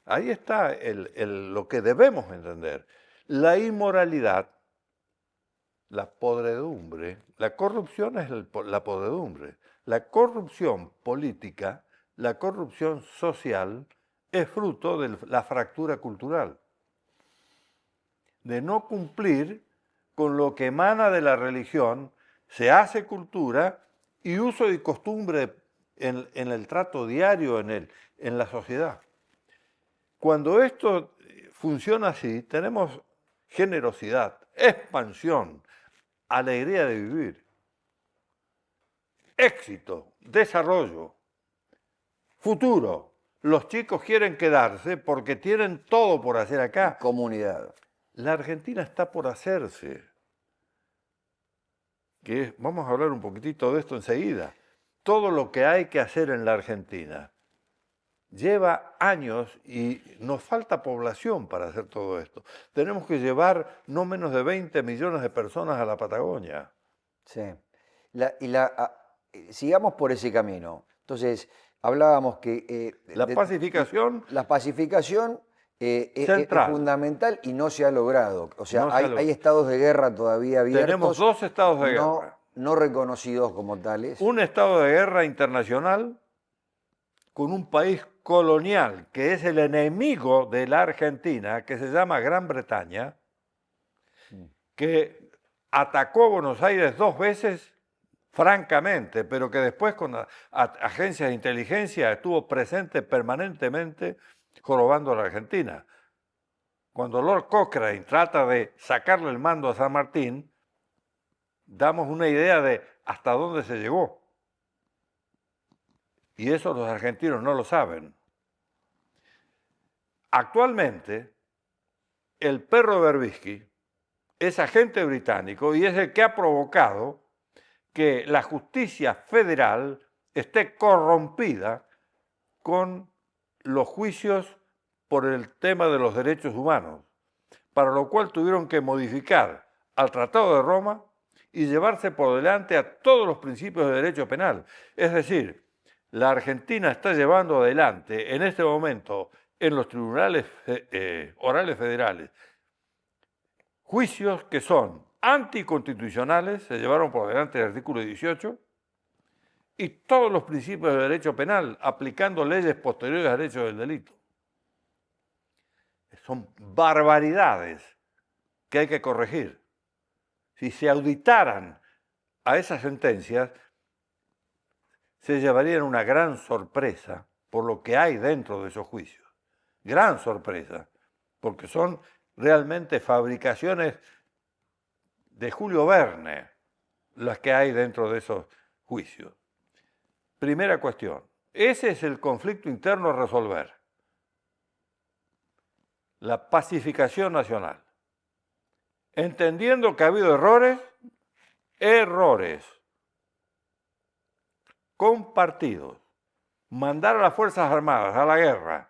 Ahí está lo que debemos entender. La inmoralidad, la podredumbre, la corrupción es la podredumbre. La corrupción política, la corrupción social, es fruto de la fractura cultural, de no cumplir con lo que emana de la religión, se hace cultura y uso y costumbre en el trato diario en la sociedad. Cuando esto funciona así, tenemos generosidad, expansión, alegría de vivir, éxito, desarrollo, futuro. Los chicos quieren quedarse porque tienen todo por hacer acá. Comunidad. La Argentina está por hacerse. Vamos a hablar un poquitito de esto enseguida. Todo lo que hay que hacer en la Argentina lleva años y nos falta población para hacer todo esto. Tenemos que llevar no menos de 20 millones de personas a la Patagonia. Sí. Sigamos por ese camino. Entonces, hablábamos que... La pacificación es fundamental y no se ha logrado. O sea, hay estados de guerra todavía abiertos. Tenemos 2 estados de guerra. No reconocidos como tales. Un estado de guerra internacional con un país colonial que es el enemigo de la Argentina, que se llama Gran Bretaña, que atacó Buenos Aires 2 veces francamente, pero que después con agencias de inteligencia estuvo presente permanentemente jorobando a la Argentina. Cuando Lord Cochrane trata de sacarle el mando a San Martín, damos una idea de hasta dónde se llegó. Y eso los argentinos no lo saben. Actualmente, el perro Berbisky es agente británico y es el que ha provocado que la justicia federal esté corrompida con los juicios por el tema de los derechos humanos, para lo cual tuvieron que modificar al Tratado de Roma y llevarse por delante a todos los principios de derecho penal. Es decir, la Argentina está llevando adelante en este momento en los tribunales orales federales juicios que son anticonstitucionales, se llevaron por delante el artículo 18, y todos los principios de derecho penal, aplicando leyes posteriores al hecho del delito. Son barbaridades que hay que corregir. Si se auditaran a esas sentencias, se llevarían una gran sorpresa por lo que hay dentro de esos juicios. Gran sorpresa, porque son realmente fabricaciones de Julio Verne las que hay dentro de esos juicios. Primera cuestión, ese es el conflicto interno a resolver. La pacificación nacional. Entendiendo que ha habido errores compartidos. Mandar a las Fuerzas Armadas a la guerra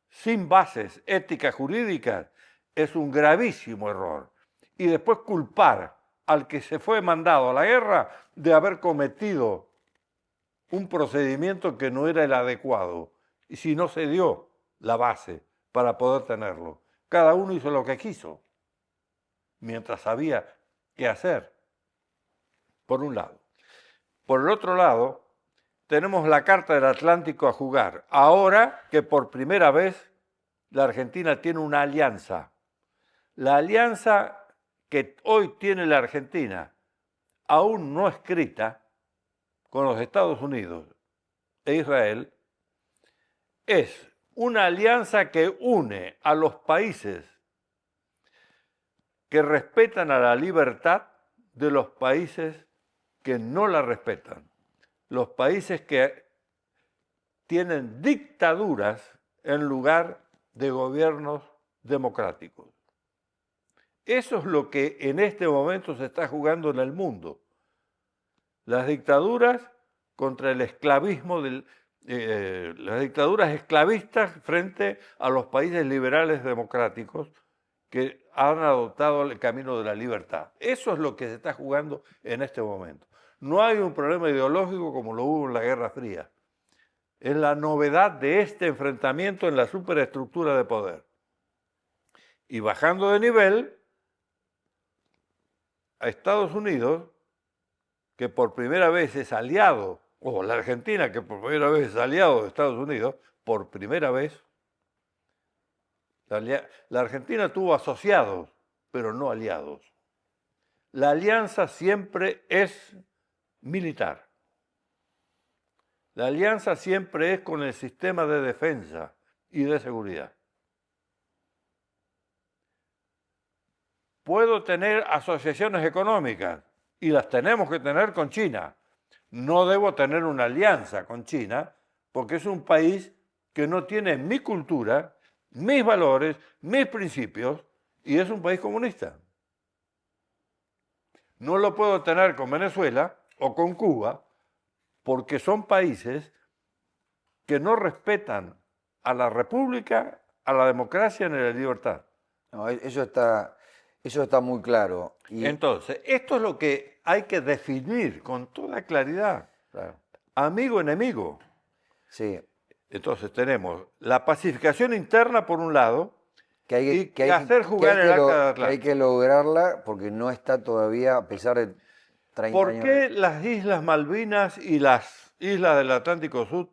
sin bases éticas jurídicas es un gravísimo error. Y después culpar al que se fue mandado a la guerra de haber cometido un procedimiento que no era el adecuado, y si no se dio la base para poder tenerlo. Cada uno hizo lo que quiso, mientras sabía qué hacer, por un lado. Por el otro lado, tenemos la Carta del Atlántico a jugar. Ahora que por primera vez la Argentina tiene una alianza. La alianza que hoy tiene la Argentina, aún no escrita, con los Estados Unidos e Israel, es una alianza que une a los países que respetan a la libertad de los países que no la respetan. Los países que tienen dictaduras en lugar de gobiernos democráticos. Eso es lo que en este momento se está jugando en el mundo. Las dictaduras contra el esclavismo, las dictaduras esclavistas frente a los países liberales democráticos que han adoptado el camino de la libertad. Eso es lo que se está jugando en este momento. No hay un problema ideológico como lo hubo en la Guerra Fría. Es la novedad de este enfrentamiento en la superestructura de poder. Y bajando de nivel, a Estados Unidos, que por primera vez es aliado, o la Argentina, que por primera vez es aliado de Estados Unidos, por primera vez, la Argentina tuvo asociados, pero no aliados. La alianza siempre es militar. La alianza siempre es con el sistema de defensa y de seguridad. Puedo tener asociaciones económicas y las tenemos que tener con China. No debo tener una alianza con China porque es un país que no tiene mi cultura, mis valores, mis principios y es un país comunista. No lo puedo tener con Venezuela o con Cuba porque son países que no respetan a la república, a la democracia ni a la libertad. No, eso está muy claro. Y, entonces, esto es lo que hay que definir con toda claridad. claro, Amigo, enemigo. sí, Entonces tenemos la pacificación interna por un lado y que hay hacer jugar el Acta del que hay Atlántico. que lograrla porque no está todavía, a pesar de 30 ¿Por años. qué las Islas Malvinas y las islas del Atlántico Sur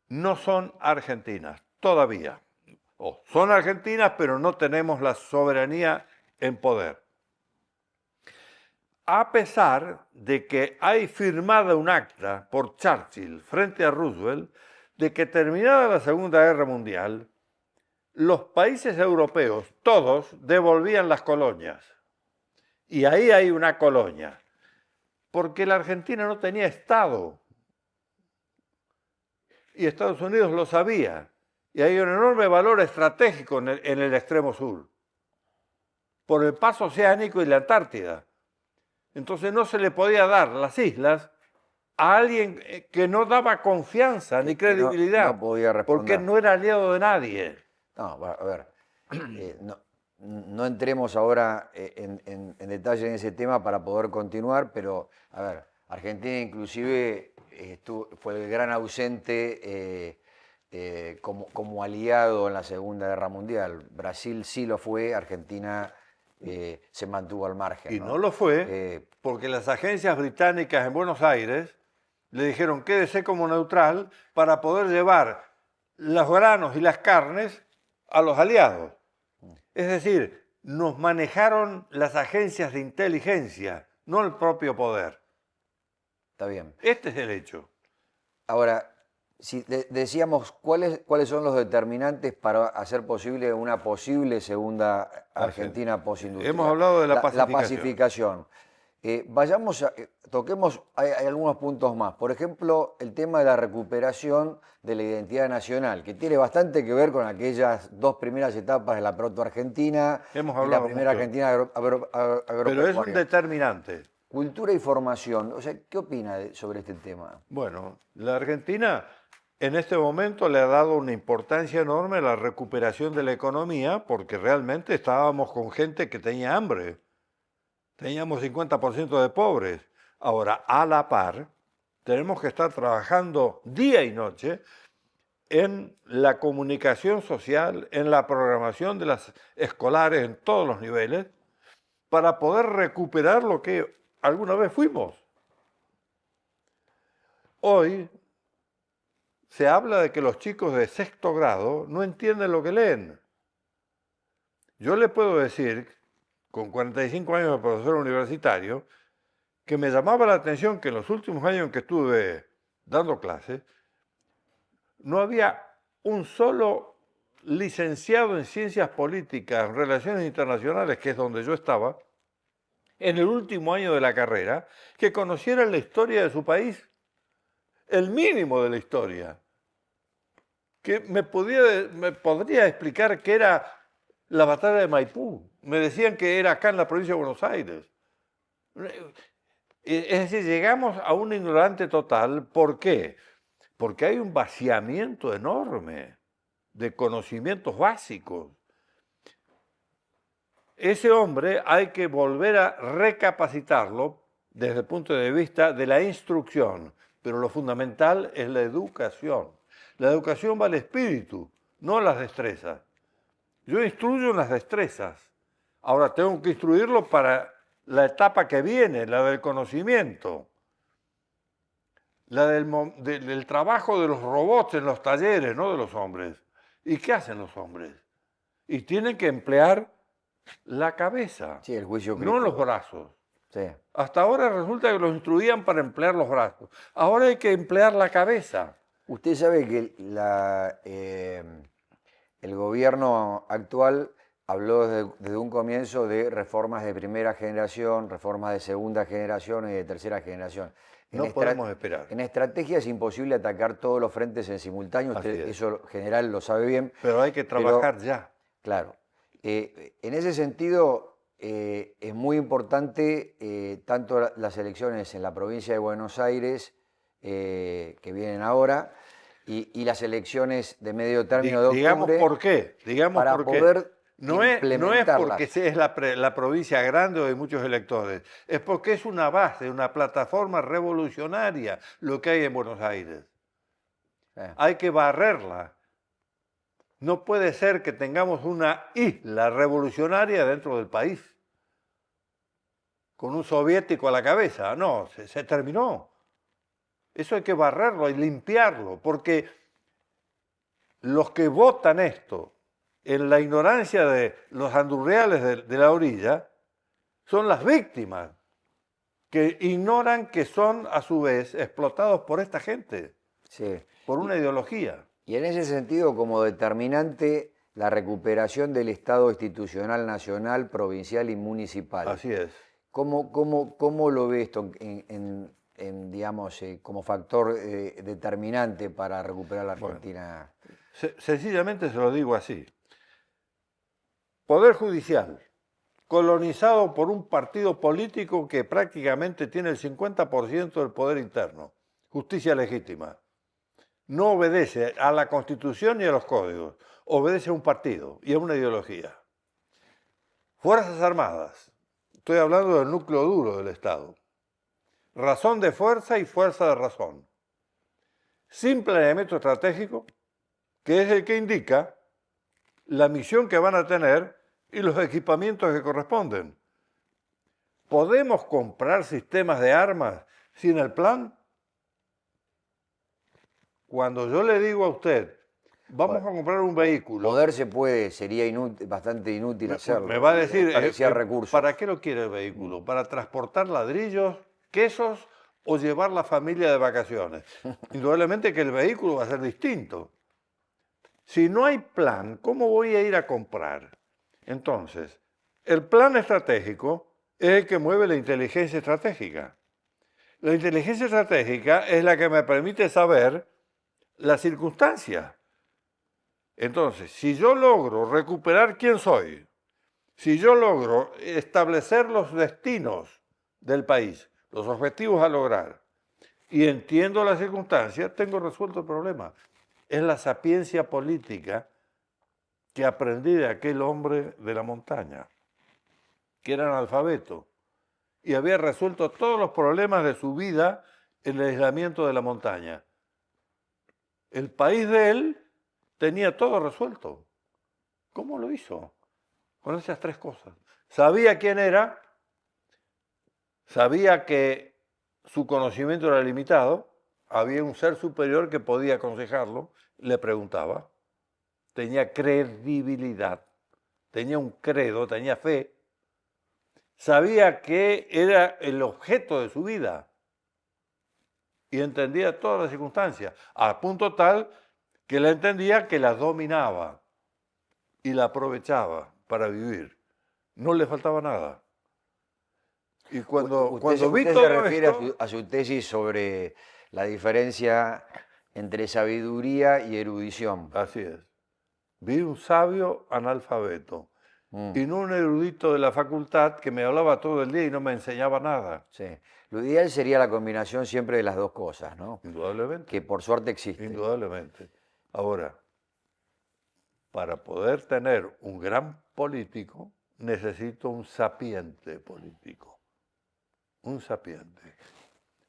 no son argentinas todavía? O son argentinas, pero no tenemos la soberanía en poder. A pesar de que hay firmada un acta por Churchill frente a Roosevelt de que terminada la Segunda Guerra Mundial, los países europeos, todos, devolvían las colonias. Y ahí hay una colonia. Porque la Argentina no tenía Estado. Y Estados Unidos lo sabía. Y hay un enorme valor estratégico en el extremo sur. Por el paso oceánico y la Antártida. Entonces no se le podía dar las islas a alguien que no daba confianza ni credibilidad. No podía responder. Porque no era aliado de nadie. No, a ver, no entremos ahora en detalle en ese tema para poder continuar, pero, a ver, Argentina inclusive fue el gran ausente como aliado en la Segunda Guerra Mundial. Brasil sí lo fue, Argentina se mantuvo al margen. Y no lo fue porque las agencias británicas en Buenos Aires le dijeron quédese como neutral para poder llevar los granos y las carnes a los aliados. Es decir, nos manejaron las agencias de inteligencia, no el propio poder. Está bien. Este es el hecho. Ahora, si decíamos cuáles son los determinantes para hacer posible una posible segunda Argentina postindustrial. Hemos hablado de la pacificación. La pacificación. Toquemos, hay algunos puntos más. Por ejemplo, el tema de la recuperación de la identidad nacional, que tiene bastante que ver con aquellas dos primeras etapas de la proto-Argentina y la primera mucho. Argentina agropecuaria. Pero es un determinante. Cultura y formación. O sea, ¿qué opina sobre este tema? Bueno, la Argentina en este momento le ha dado una importancia enorme a la recuperación de la economía porque realmente estábamos con gente que tenía hambre. Teníamos 50% de pobres. Ahora, a la par, tenemos que estar trabajando día y noche en la comunicación social, en la programación de las escolares en todos los niveles, para poder recuperar lo que alguna vez fuimos. Hoy se habla de que los chicos de sexto grado no entienden lo que leen. Yo le puedo decir, con 45 años de profesor universitario, que me llamaba la atención que en los últimos años en que estuve dando clases, no había un solo licenciado en ciencias políticas, en relaciones internacionales, que es donde yo estaba, en el último año de la carrera, que conociera la historia de su país, el mínimo de la historia, que me podría explicar qué era la batalla de Maipú. Me decían que era acá en la provincia de Buenos Aires. Es decir, llegamos a un ignorante total. ¿Por qué? Porque hay un vaciamiento enorme de conocimientos básicos. Ese hombre hay que volver a recapacitarlo desde el punto de vista de la instrucción, pero lo fundamental es la educación. La educación va al espíritu, no a las destrezas. Yo instruyo en las destrezas. Ahora tengo que instruirlo para la etapa que viene, la del conocimiento, la del trabajo de los robots en los talleres, no de los hombres. ¿Y qué hacen los hombres? Y tienen que emplear la cabeza, Sí, el juicio no crítico. los brazos. Sí. Hasta ahora resulta que los instruían para emplear los brazos. Ahora hay que emplear la cabeza. Usted sabe que el gobierno actual habló desde un comienzo de reformas de primera generación, reformas de segunda generación y de tercera generación. No podemos esperar. En estrategia es imposible atacar todos los frentes en simultáneo, usted eso general lo sabe bien. Pero hay que trabajar ya. Claro. En ese sentido, es muy importante tanto las elecciones en la provincia de Buenos Aires, que vienen ahora, y las elecciones de medio término de octubre. Digamos por qué. Digamos para por qué. poder No es porque es la provincia grande o de muchos electores, es porque es una base, una plataforma revolucionaria lo que hay en Buenos Aires. Hay que barrerla. No puede ser que tengamos una isla revolucionaria dentro del país, con un soviético a la cabeza. No, se terminó. Eso hay que barrerlo y limpiarlo, porque los que votan esto en la ignorancia de los andurreales de la orilla son las víctimas que ignoran que son a su vez explotados por esta gente, sí, por una ideología. Y en ese sentido, como determinante, la recuperación del Estado institucional nacional, provincial y municipal. Así es. ¿Cómo lo ve esto digamos, como factor determinante para recuperar la Argentina? Bueno, sencillamente se lo digo así. Poder judicial, colonizado por un partido político que prácticamente tiene el 50% del poder interno. Justicia legítima. No obedece a la Constitución ni a los códigos. Obedece a un partido y a una ideología. Fuerzas Armadas. Estoy hablando del núcleo duro del Estado. Razón de fuerza y fuerza de razón. Sin planeamiento estratégico, que es el que indica la misión que van a tener y los equipamientos que corresponden. ¿Podemos comprar sistemas de armas sin el plan? Cuando yo le digo a usted, vamos a comprar un vehículo... Poder se puede, sería bastante inútil hacerlo. Me va a decir, recursos. ¿Para qué lo quiere el vehículo? ¿Para transportar ladrillos, quesos o llevar la familia de vacaciones? Indudablemente que el vehículo va a ser distinto. Si no hay plan, ¿cómo voy a ir a comprar? Entonces, el plan estratégico es el que mueve la inteligencia estratégica. La inteligencia estratégica es la que me permite saber las circunstancias. Entonces, si yo logro recuperar quién soy, si yo logro establecer los destinos del país, los objetivos a lograr, y entiendo las circunstancias, tengo resuelto el problema. Es la sapiencia política que aprendí de aquel hombre de la montaña, que era analfabeto, y había resuelto todos los problemas de su vida en el aislamiento de la montaña. El país de él tenía todo resuelto. ¿Cómo lo hizo? Con esas tres cosas. Sabía quién era, sabía que su conocimiento era limitado, había un ser superior que podía aconsejarlo, le preguntaba, tenía credibilidad, tenía un credo, tenía fe, sabía que era el objeto de su vida y entendía todas las circunstancias, a punto tal que la entendía que las dominaba y la aprovechaba para vivir. No le faltaba nada. Y cuando vi Usted se todo refiere esto, a su tesis sobre la diferencia entre sabiduría y erudición. así es, vi un sabio analfabeto Mm, y no un erudito de la facultad que me hablaba todo el día y no me enseñaba nada. sí. Lo ideal sería la combinación siempre de las dos cosas, ¿no? Indudablemente, Que por suerte existe. indudablemente. Ahora, para poder tener un gran político, necesito un sapiente político. Un sapiente.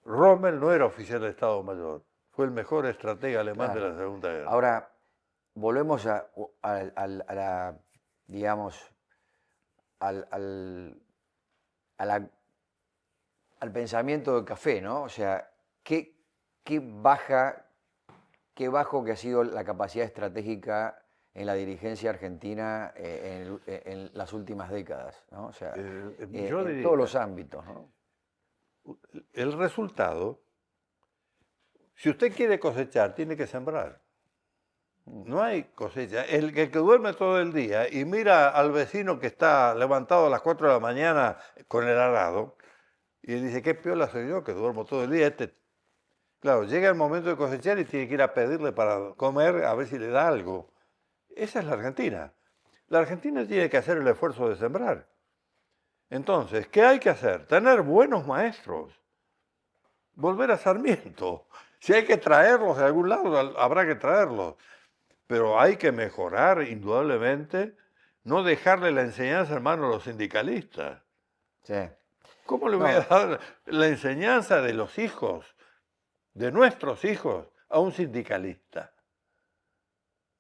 Rommel no era oficial de Estado Mayor, fue el mejor estratega alemán de Claro. la Segunda Guerra. Ahora, volvemos a la, digamos, al, al- a la- al pensamiento de Café, ¿no? O sea, qué qué bajo que ha sido la capacidad estratégica en la dirigencia argentina en las últimas décadas, ¿no? O sea, Yo en todos los diría, ámbitos, ¿no? el resultado, si usted quiere cosechar, tiene que sembrar. No hay cosecha. El que duerme todo el día y mira al vecino que está levantado a las 4 de la mañana con el arado y dice, qué piola soy yo que duermo todo el día. Claro, llega el momento de cosechar y tiene que ir a pedirle para comer a ver si le da algo. Esa es la Argentina. La Argentina tiene que hacer el esfuerzo de sembrar. Entonces, ¿qué hay que hacer? Tener buenos maestros. Volver a Sarmiento. Si hay que traerlos de algún lado, habrá que traerlos. Pero hay que mejorar indudablemente, no dejarle la enseñanza en manos a los sindicalistas. Sí. ¿Cómo le voy a No, dar la enseñanza de los hijos, de nuestros hijos, a un sindicalista?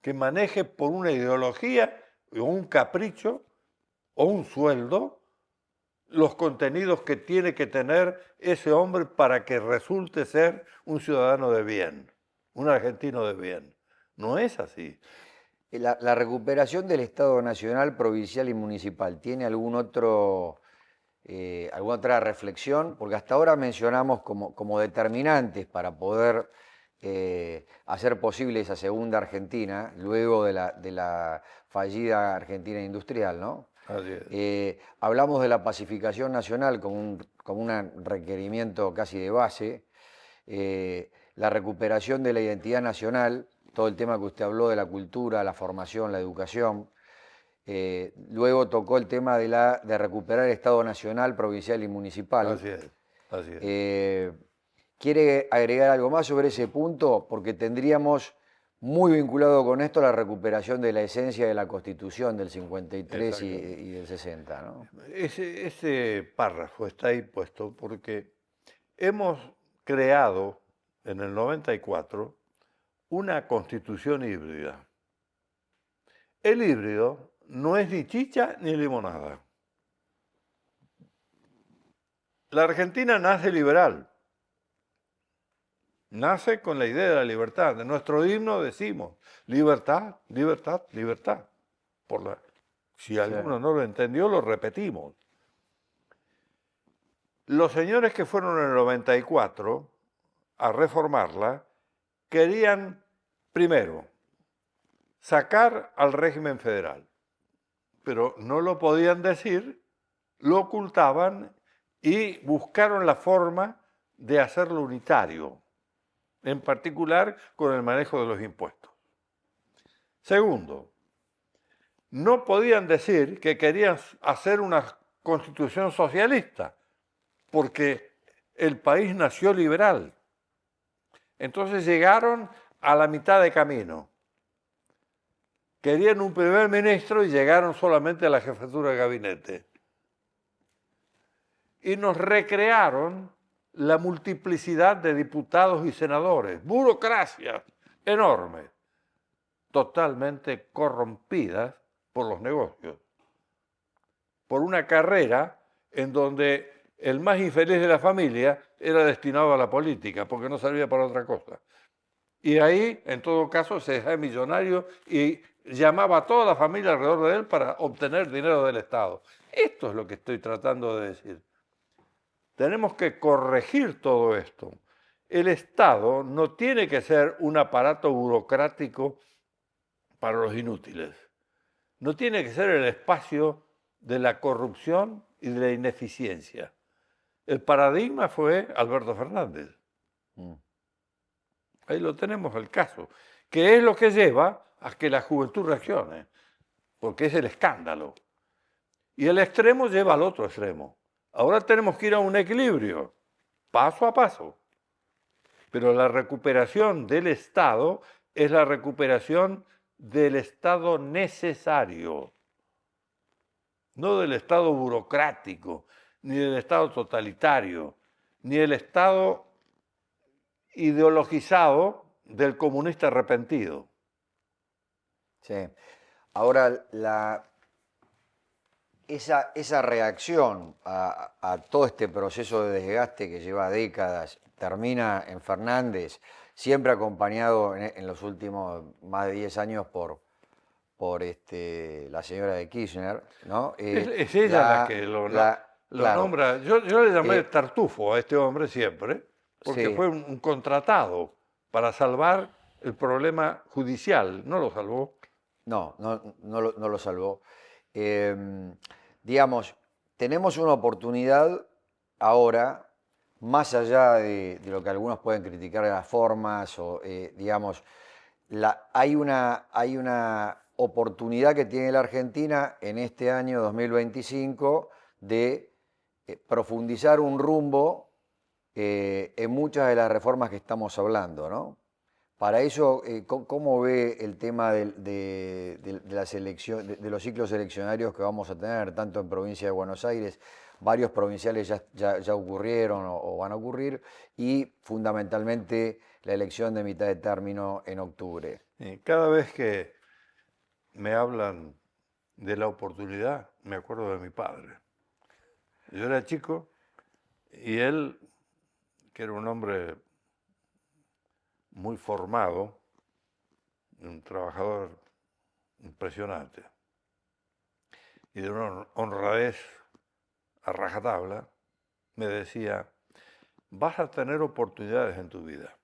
Que maneje por una ideología o un capricho o un sueldo los contenidos que tiene que tener ese hombre para que resulte ser un ciudadano de bien, un argentino de bien. No es así. la recuperación del Estado nacional, provincial y municipal, ¿tiene alguna otra reflexión? Porque hasta ahora mencionamos como determinantes para poder hacer posible esa segunda Argentina, luego de la fallida Argentina industrial, ¿no? Así es. Hablamos de la pacificación nacional como un requerimiento casi de base, la recuperación de la identidad nacional, todo el tema que usted habló de la cultura, la formación, la educación. Luego tocó el tema de recuperar el Estado nacional, provincial y municipal. Así es, así es. ¿Quiere agregar algo más sobre ese punto? Porque tendríamos muy vinculado con esto la recuperación de la esencia de la Constitución del 53 Exactamente. y del 60, ¿no? Ese párrafo está ahí puesto porque hemos creado en el 94 una constitución híbrida. El híbrido no es ni chicha ni limonada. La Argentina nace liberal, nace con la idea de la libertad. En nuestro himno decimos libertad, libertad, libertad. Si alguno no lo entendió, lo repetimos. Los señores que fueron en el 94 a reformarla querían, primero, sacar al régimen federal, pero no lo podían decir, lo ocultaban y buscaron la forma de hacerlo unitario, en particular con el manejo de los impuestos. Segundo, no podían decir que querían hacer una constitución socialista, porque el país nació liberal. Entonces llegaron a la mitad de camino. Querían un primer ministro y llegaron solamente a la jefatura de gabinete. Y nos recrearon la multiplicidad de diputados y senadores, burocracia enorme. totalmente corrompidas por los negocios, por una carrera en donde el más infeliz de la familia era destinado a la política, porque no servía para otra cosa. Y ahí, en todo caso, se dejaba millonario y llamaba a toda la familia alrededor de él para obtener dinero del Estado. Esto es lo que estoy tratando de decir. Tenemos que corregir todo esto. El Estado no tiene que ser un aparato burocrático para los inútiles. No tiene que ser el espacio de la corrupción y de la ineficiencia. El paradigma fue Alberto Fernández. Ahí lo tenemos el caso, que es lo que lleva a que la juventud reaccione, porque es el escándalo. Y el extremo lleva al otro extremo. Ahora tenemos que ir a un equilibrio, paso a paso. Pero la recuperación del Estado es la recuperación del Estado necesario, no del Estado burocrático, ni del Estado totalitario, ni del Estado ideologizado del comunista arrepentido. Sí. Ahora, esa reacción a todo este proceso de desgaste que lleva décadas termina en Fernández, siempre acompañado en los últimos más de 10 años por la señora de Kirchner, ¿no? Es ella la que lo claro, nombra. Yo le llamé tartufo a este hombre siempre, porque sí. fue un contratado para salvar el problema judicial. No lo salvó. No lo salvó. Digamos, tenemos una oportunidad ahora, más allá de lo que algunos pueden criticar de las formas, o digamos, hay una oportunidad que tiene la Argentina en este año 2025 de profundizar un rumbo en muchas de las reformas que estamos hablando, ¿no? Para eso, ¿cómo ve el tema de los ciclos eleccionarios que vamos a tener, tanto en provincia de Buenos Aires? Varios provinciales ya ocurrieron o van a ocurrir, y fundamentalmente la elección de mitad de término en octubre. Cada vez que me hablan de la oportunidad, me acuerdo de mi padre. Yo era chico y él, que era un hombre muy formado, un trabajador impresionante y de una honradez a rajatabla, me decía: vas a tener oportunidades en tu vida,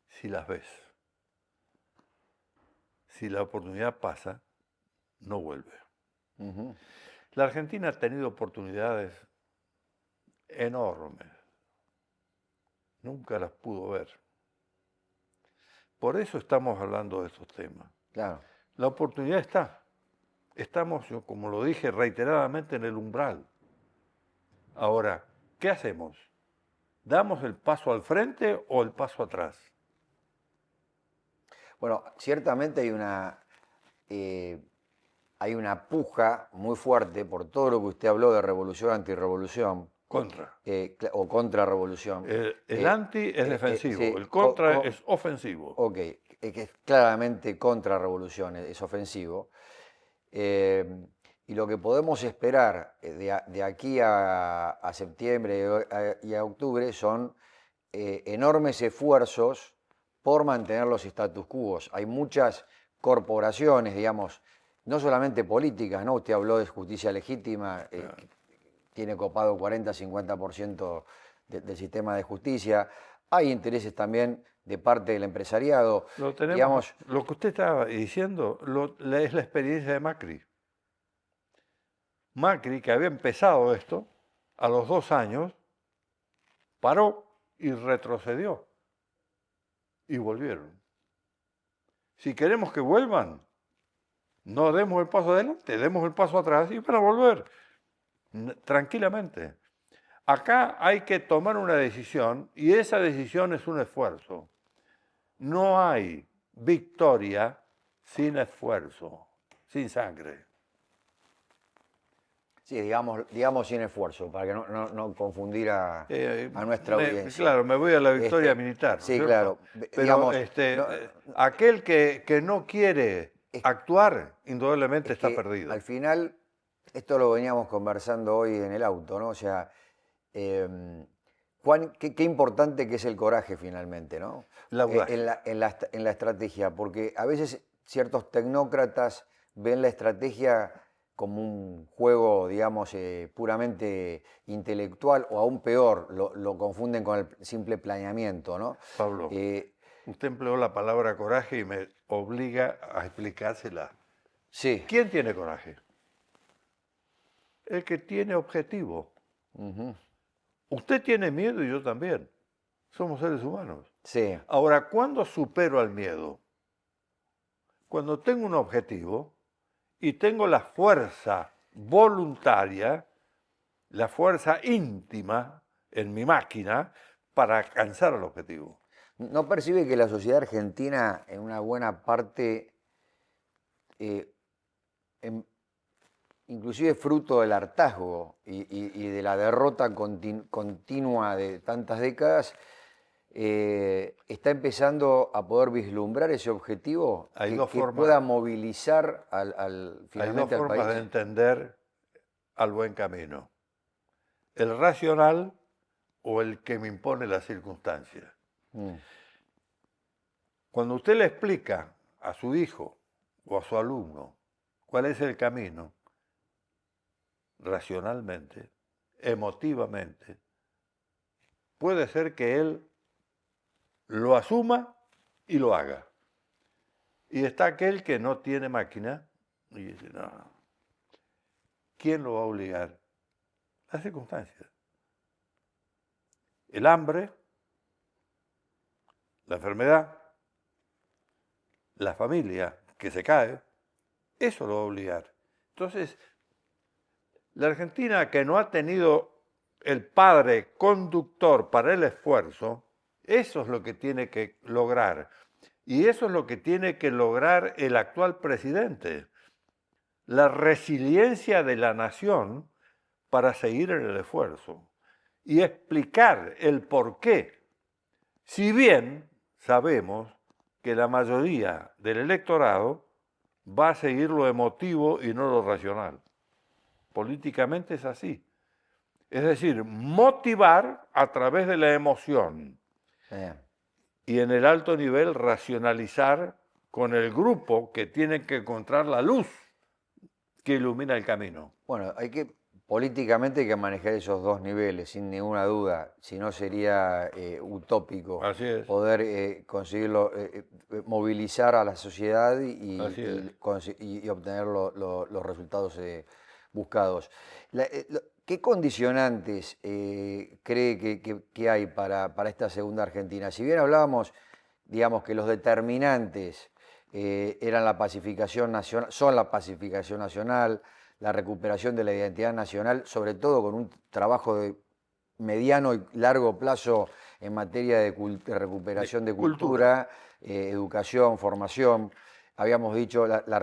si las ves. Si la oportunidad pasa, no vuelve. Uh-huh. La Argentina ha tenido oportunidades enormes, nunca las pudo ver. Por eso estamos hablando de estos temas. Claro. La oportunidad está. Estamos, como lo dije reiteradamente, en el umbral. Ahora, ¿qué hacemos? ¿Damos el paso al frente o el paso atrás? Bueno, ciertamente hay una puja muy fuerte por todo lo que usted habló de revolución, antirrevolución. Contra. O contrarrevolución. El anti es defensivo, sí, el contra es ofensivo. Ok, que es claramente contrarrevolución, es ofensivo. Y lo que podemos esperar de aquí a septiembre y a octubre son enormes esfuerzos por mantener los status quo. Hay muchas corporaciones, digamos, no solamente políticas, ¿no? Usted habló de justicia legítima, Claro. Tiene copado 40-50% del sistema de justicia. Hay intereses también de parte del empresariado. Lo tenemos, Digamos, lo que usted estaba diciendo es la experiencia de Macri. Macri, que había empezado esto, a los 2 años, paró y retrocedió. Y volvieron. Si queremos que vuelvan, no demos el paso adelante, demos el paso atrás y van a volver. Tranquilamente. Acá hay que tomar una decisión y esa decisión es un esfuerzo. No hay victoria sin esfuerzo, sin sangre. Sí, digamos sin esfuerzo, para que no confundir a nuestra audiencia. Claro, me voy a la victoria militar, ¿no es Sí, cierto? claro. Pero Digamos, aquel que no quiere actuar, indudablemente es está que perdido. al final, esto lo veníamos conversando hoy en el auto, ¿no? O sea, qué importante que es el coraje finalmente, ¿no? La audacia. En la estrategia, porque a veces ciertos tecnócratas ven la estrategia como un juego, digamos, puramente intelectual o aún peor, lo confunden con el simple planeamiento, ¿no? Pablo, Eh, usted empleó la palabra coraje y me obliga a explicársela. sí, ¿Quién tiene coraje? El que tiene objetivo. ujú, Usted tiene miedo y yo también. Somos seres humanos. sí, Ahora, ¿cuándo supero al miedo? Cuando tengo un objetivo y tengo la fuerza voluntaria, la fuerza íntima en mi máquina para alcanzar el objetivo. ¿no percibe que la sociedad argentina en una buena parte, eh, em- inclusive fruto del hartazgo y de la derrota continua de tantas décadas, está empezando a poder vislumbrar ese objetivo Hay que pueda dos movilizar finalmente al formas de país? entender al buen camino. El racional o el que me impone las circunstancias. Mm, Cuando usted le explica a su hijo o a su alumno cuál es el camino, racionalmente, emotivamente, puede ser que él lo asuma y lo haga. Y está aquel que no tiene máquina y dice, no, ¿quién lo va a obligar? Las circunstancias. El hambre, la enfermedad, la familia que se cae, eso lo va a obligar. Entonces, la Argentina que no ha tenido el padre conductor para el esfuerzo, eso es lo que tiene que lograr. Y eso es lo que tiene que lograr el actual presidente. La resiliencia de la nación para seguir en el esfuerzo y explicar el por qué. Si bien sabemos que la mayoría del electorado va a seguir lo emotivo y no lo racional. Políticamente es así. Es decir, motivar a través de la emoción eh. y en el alto nivel racionalizar con el grupo que tiene que encontrar la luz que ilumina el camino. Bueno, políticamente hay que manejar esos dos niveles, sin ninguna duda, si no sería utópico Así es, poder conseguirlo, movilizar a la sociedad así es. y obtener los resultados buscados. ¿Qué condicionantes cree que hay para esta segunda Argentina? Si bien hablábamos, digamos, que los determinantes eran la pacificación nacional, son la pacificación nacional, la recuperación de la identidad nacional, sobre todo con un trabajo de mediano y largo plazo en materia de recuperación de cultura, educación, formación. Habíamos dicho la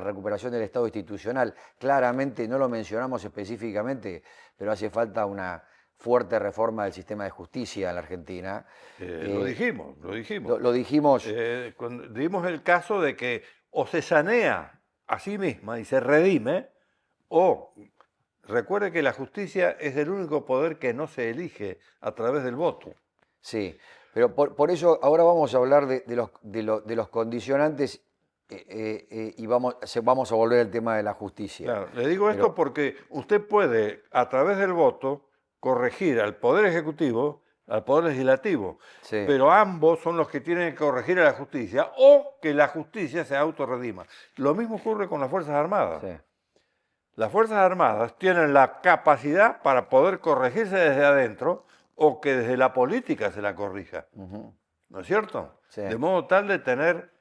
recuperación del Estado institucional. Claramente no lo mencionamos específicamente, pero hace falta una fuerte reforma del sistema de justicia en la Argentina. Lo dijimos, lo dijimos. Lo dijimos. Dimos el caso de que o se sanea a sí misma y se redime, o recuerde que la justicia es el único poder que no se elige a través del voto. Sí, pero por eso ahora vamos a hablar de los condicionantes y vamos a volver al tema de la justicia. Claro, le digo esto Pero, porque usted puede, a través del voto, corregir al Poder Ejecutivo, al Poder Legislativo, sí, pero ambos son los que tienen que corregir a la justicia o que la justicia se autorredima. Lo mismo ocurre con las Fuerzas Armadas. sí. Las Fuerzas Armadas tienen la capacidad para poder corregirse desde adentro o que desde la política se la corrija. Ujú, ¿No es cierto? sí, De modo tal de tener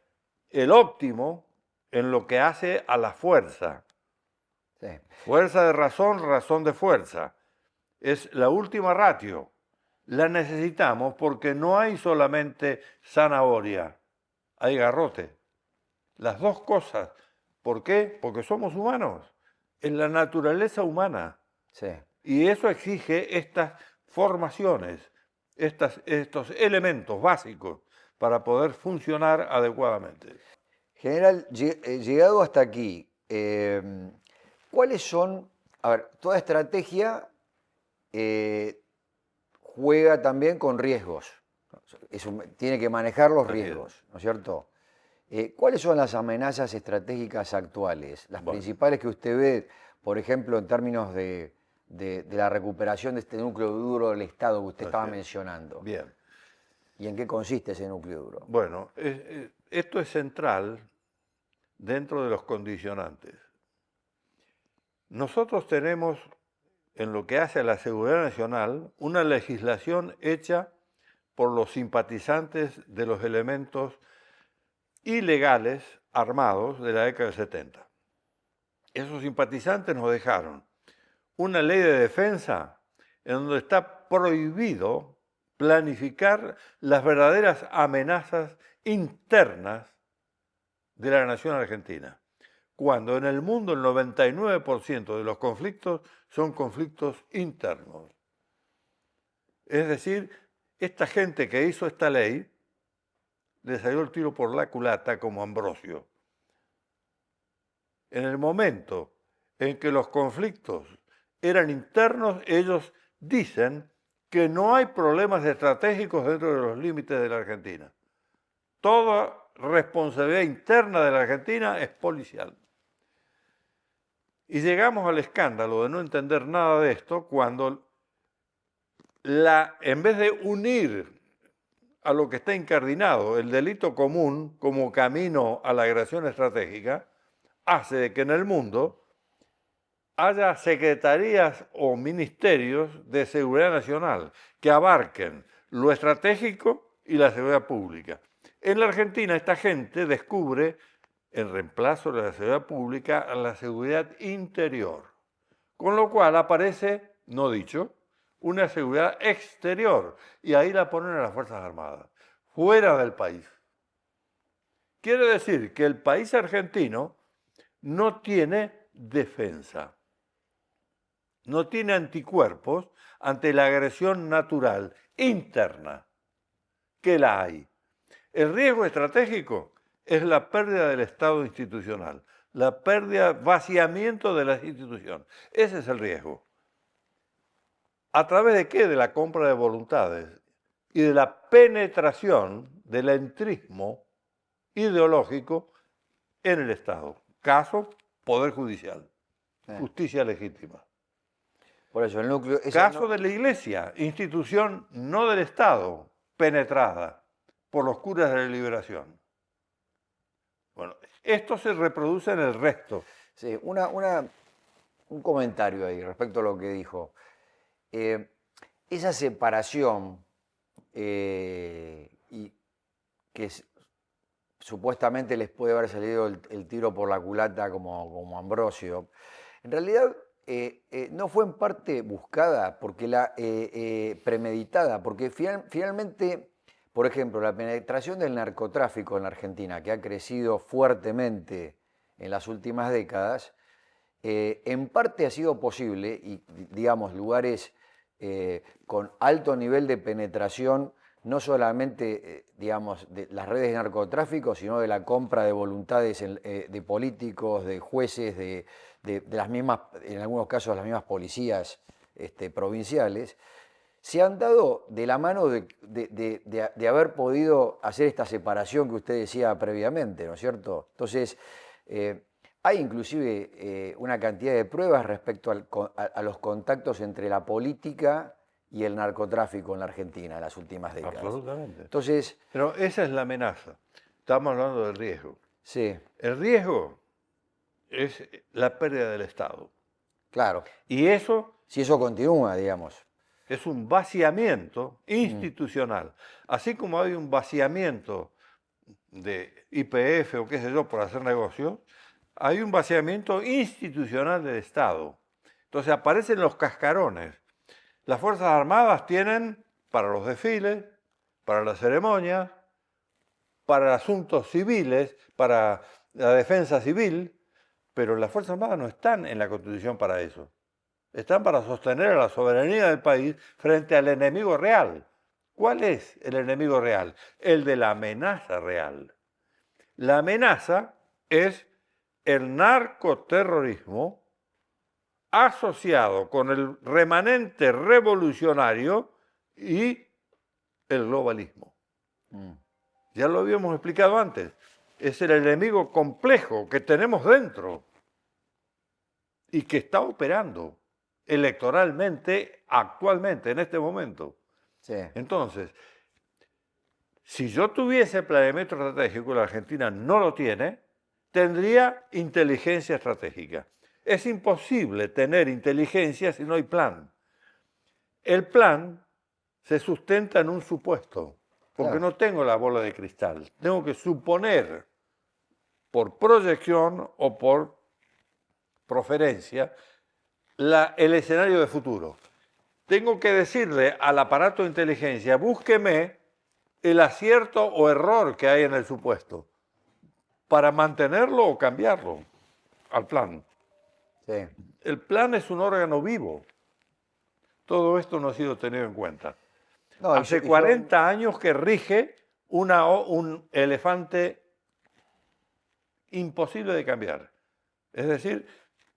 el óptimo en lo que hace a la fuerza. sí. Fuerza de razón, razón de fuerza. Es la última ratio. La necesitamos porque no hay solamente zanahoria, hay garrote. Las dos cosas. ¿Por qué? Porque somos humanos en la naturaleza humana. Sí. Y eso exige estas formaciones, estos elementos básicos para poder funcionar adecuadamente. General, llegado hasta aquí, ¿cuáles son, a ver, toda estrategia juega también con riesgos, tiene que manejar los Así es. riesgos, ¿no es cierto? ¿Cuáles son las amenazas estratégicas actuales, las Bueno, principales que usted ve, por ejemplo, en términos de la recuperación de este núcleo duro del Estado que usted estaba así es. mencionando? Bien. ¿Y en qué consiste ese núcleo duro? Bueno, esto es central dentro de los condicionantes. Nosotros tenemos, en lo que hace a la seguridad nacional, una legislación hecha por los simpatizantes de los elementos ilegales armados de la década del 70. Esos simpatizantes nos dejaron una ley de defensa en donde está prohibido planificar las verdaderas amenazas internas de la nación argentina, cuando en el mundo el 99% de los conflictos son conflictos internos. Es decir, esta gente que hizo esta ley le salió el tiro por la culata como Ambrosio. En el momento en que los conflictos eran internos, ellos dicen que no hay problemas estratégicos dentro de los límites de la Argentina. Toda responsabilidad interna de la Argentina es policial. Y llegamos al escándalo de no entender nada de esto cuando en vez de unir a lo que está incardinado, el delito común como camino a la agresión estratégica, hace de que en el mundo haya secretarías o ministerios de seguridad nacional que abarquen lo estratégico y la seguridad pública. En la Argentina esta gente descubre, en reemplazo de la seguridad pública, la seguridad interior, con lo cual aparece, no dicho, una seguridad exterior, y ahí la ponen a las Fuerzas Armadas, fuera del país. Quiere decir que el país argentino no tiene defensa, no tiene anticuerpos ante la agresión natural interna, que la hay. El riesgo estratégico es la pérdida del Estado institucional, la pérdida, vaciamiento de las instituciones. Ese es el riesgo. ¿A través de qué? De la compra de voluntades y de la penetración del entrismo ideológico en el Estado. Caso, Poder Judicial, justicia legítima. Por eso el núcleo... Caso de la Iglesia, institución no del Estado, penetrada por los curas de la liberación. Bueno, esto se reproduce en el resto. Sí, un comentario ahí respecto a lo que dijo. Esa separación y que supuestamente les puede haber salido el tiro por la culata como Ambrosio, en realidad no fue en parte buscada, porque premeditada, porque finalmente, por ejemplo, la penetración del narcotráfico en la Argentina, que ha crecido fuertemente en las últimas décadas, en parte ha sido posible, y digamos, lugares con alto nivel de penetración, no solamente digamos, de las redes de narcotráfico, sino de la compra de voluntades de políticos, de jueces, de las mismas, en algunos casos las mismas policías provinciales, se han dado de la mano de haber podido hacer esta separación que usted decía previamente, ¿no es cierto? Entonces, hay inclusive una cantidad de pruebas respecto a los contactos entre la política y el narcotráfico en la Argentina en las últimas décadas. Absolutamente. Entonces, pero esa es la amenaza. Estamos hablando del riesgo. Sí. El riesgo es la pérdida del Estado. Claro. Y eso... Si eso continúa, digamos. Es un vaciamiento institucional. Así como hay un vaciamiento de YPF o qué sé yo por hacer negocios, hay un vaciamiento institucional del Estado. Entonces aparecen los cascarones. Las Fuerzas Armadas tienen para los desfiles, para las ceremonias, para asuntos civiles, para la defensa civil, Pero las Fuerzas Armadas no están en la Constitución para eso. Están para sostener a la soberanía del país frente al enemigo real. ¿Cuál es el enemigo real? El de la amenaza real. La amenaza es el narcoterrorismo asociado con el remanente revolucionario y el globalismo. Ya lo habíamos explicado antes. Es el enemigo complejo que tenemos dentro y que está operando electoralmente actualmente, en este momento. Sí. Entonces, si yo tuviese planeamiento estratégico, la Argentina no lo tiene, tendría inteligencia estratégica. Es imposible tener inteligencia si no hay plan. El plan se sustenta en un supuesto, porque Claro. no tengo la bola de cristal. Tengo que suponer por proyección o por proferencia el escenario de futuro. Tengo que decirle al aparato de inteligencia, búsqueme el acierto o error que hay en el supuesto para mantenerlo o cambiarlo al plan. Sí. El plan es un órgano vivo. Todo esto no ha sido tenido en cuenta. No, Hace 40 años que rige un elefante imposible de cambiar. Es decir,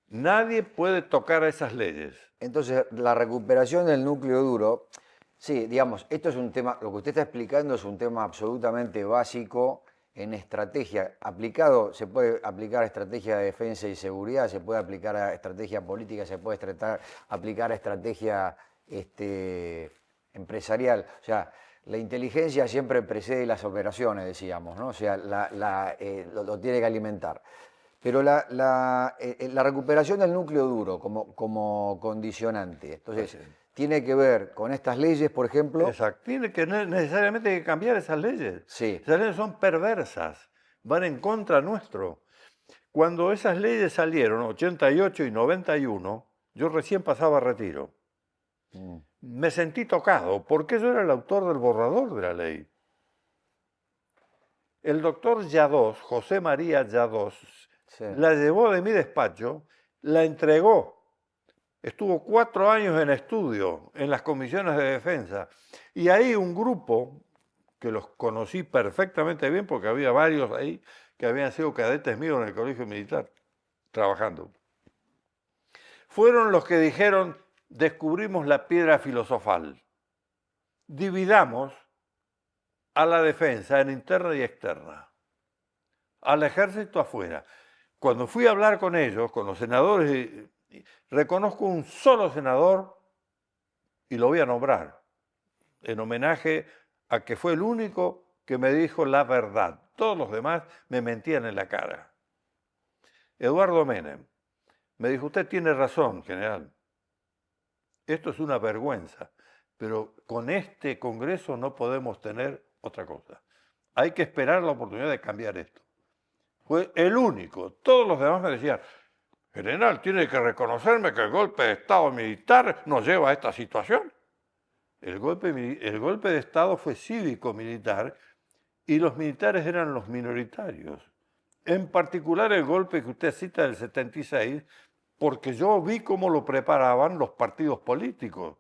nadie puede tocar esas leyes. Entonces, la recuperación del núcleo duro, sí, digamos, esto es un tema, lo que usted está explicando es un tema absolutamente básico en estrategia. Aplicado, se puede aplicar a estrategia de defensa y seguridad, se puede aplicar a estrategia política, se puede aplicar a estrategia empresarial. O sea, la inteligencia siempre precede las operaciones, decíamos, ¿no? O sea, lo tiene que alimentar. Pero la recuperación del núcleo duro como condicionante, entonces, tiene que ver con estas leyes, por ejemplo. Exacto. Tiene que necesariamente cambiar esas leyes. Sí. Esas leyes son perversas, van en contra nuestro. Cuando esas leyes salieron, 88 y 91, yo recién pasaba a retiro. Me sentí tocado, porque yo era el autor del borrador de la ley. El doctor Yadós, José María Yadós, Sí. la llevó de mi despacho, la entregó. Estuvo 4 años en estudio en las comisiones de defensa. Y ahí un grupo, que los conocí perfectamente bien, porque había varios ahí que habían sido cadetes míos en el colegio militar, trabajando. Fueron los que dijeron, descubrimos la piedra filosofal. Dividamos a la defensa en interna y externa, al ejército afuera. Cuando fui a hablar con ellos, con los senadores, reconozco un solo senador y lo voy a nombrar, en homenaje a que fue el único que me dijo la verdad. Todos los demás me mentían en la cara. Eduardo Menem me dijo, usted tiene razón, general. Esto es una vergüenza, pero con este Congreso no podemos tener otra cosa. Hay que esperar la oportunidad de cambiar esto. Fue el único. Todos los demás me decían, general, tiene que reconocerme que el golpe de Estado militar nos lleva a esta situación. El golpe de Estado fue cívico-militar y los militares eran los minoritarios. En particular el golpe que usted cita del 76, porque yo vi cómo lo preparaban los partidos políticos,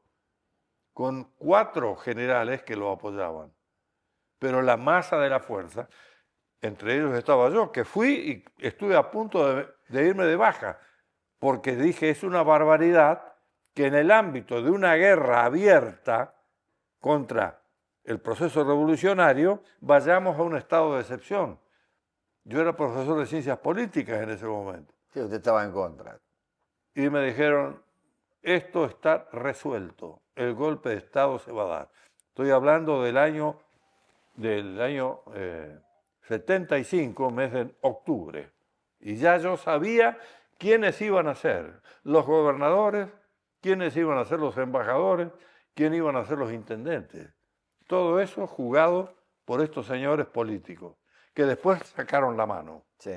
con 4 generales que lo apoyaban. Pero la masa de la fuerza, entre ellos estaba yo, que fui y estuve a punto de irme de baja, porque dije, es una barbaridad que en el ámbito de una guerra abierta contra el proceso revolucionario vayamos a un estado de excepción. Yo era profesor de ciencias políticas en ese momento. Sí, usted estaba en contra. Y me dijeron, esto está resuelto, el golpe de Estado se va a dar. Estoy hablando del año 75, mes de octubre. Y ya yo sabía quiénes iban a ser los gobernadores, quiénes iban a ser los embajadores, quiénes iban a ser los intendentes. Todo eso jugado por estos señores políticos, que después sacaron la mano. Sí.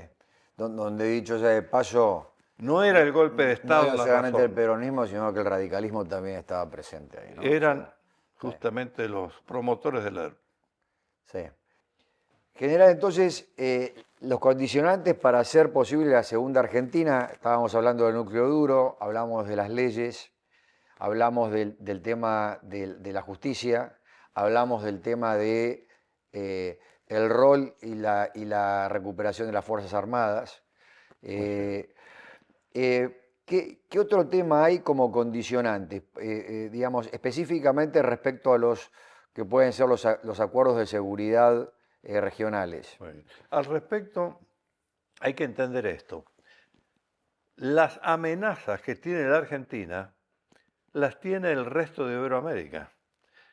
Donde, dicho sea de paso, No era el golpe de Estado no era la solamente el razón. peronismo, sino que el radicalismo también estaba presente ahí, ¿no? Eran O sea, justamente los promotores del ERP. sí. General, entonces, los condicionantes para hacer posible la segunda Argentina, estábamos hablando del núcleo duro, hablamos de las leyes, hablamos del tema de la justicia, hablamos del tema de el rol y la recuperación de las Fuerzas Armadas. ¿Qué otro tema hay como condicionante? Digamos, específicamente respecto a los que pueden ser los acuerdos de seguridad regionales. Bueno, al respecto, hay que entender esto. Las amenazas que tiene la Argentina las tiene el resto de Iberoamérica.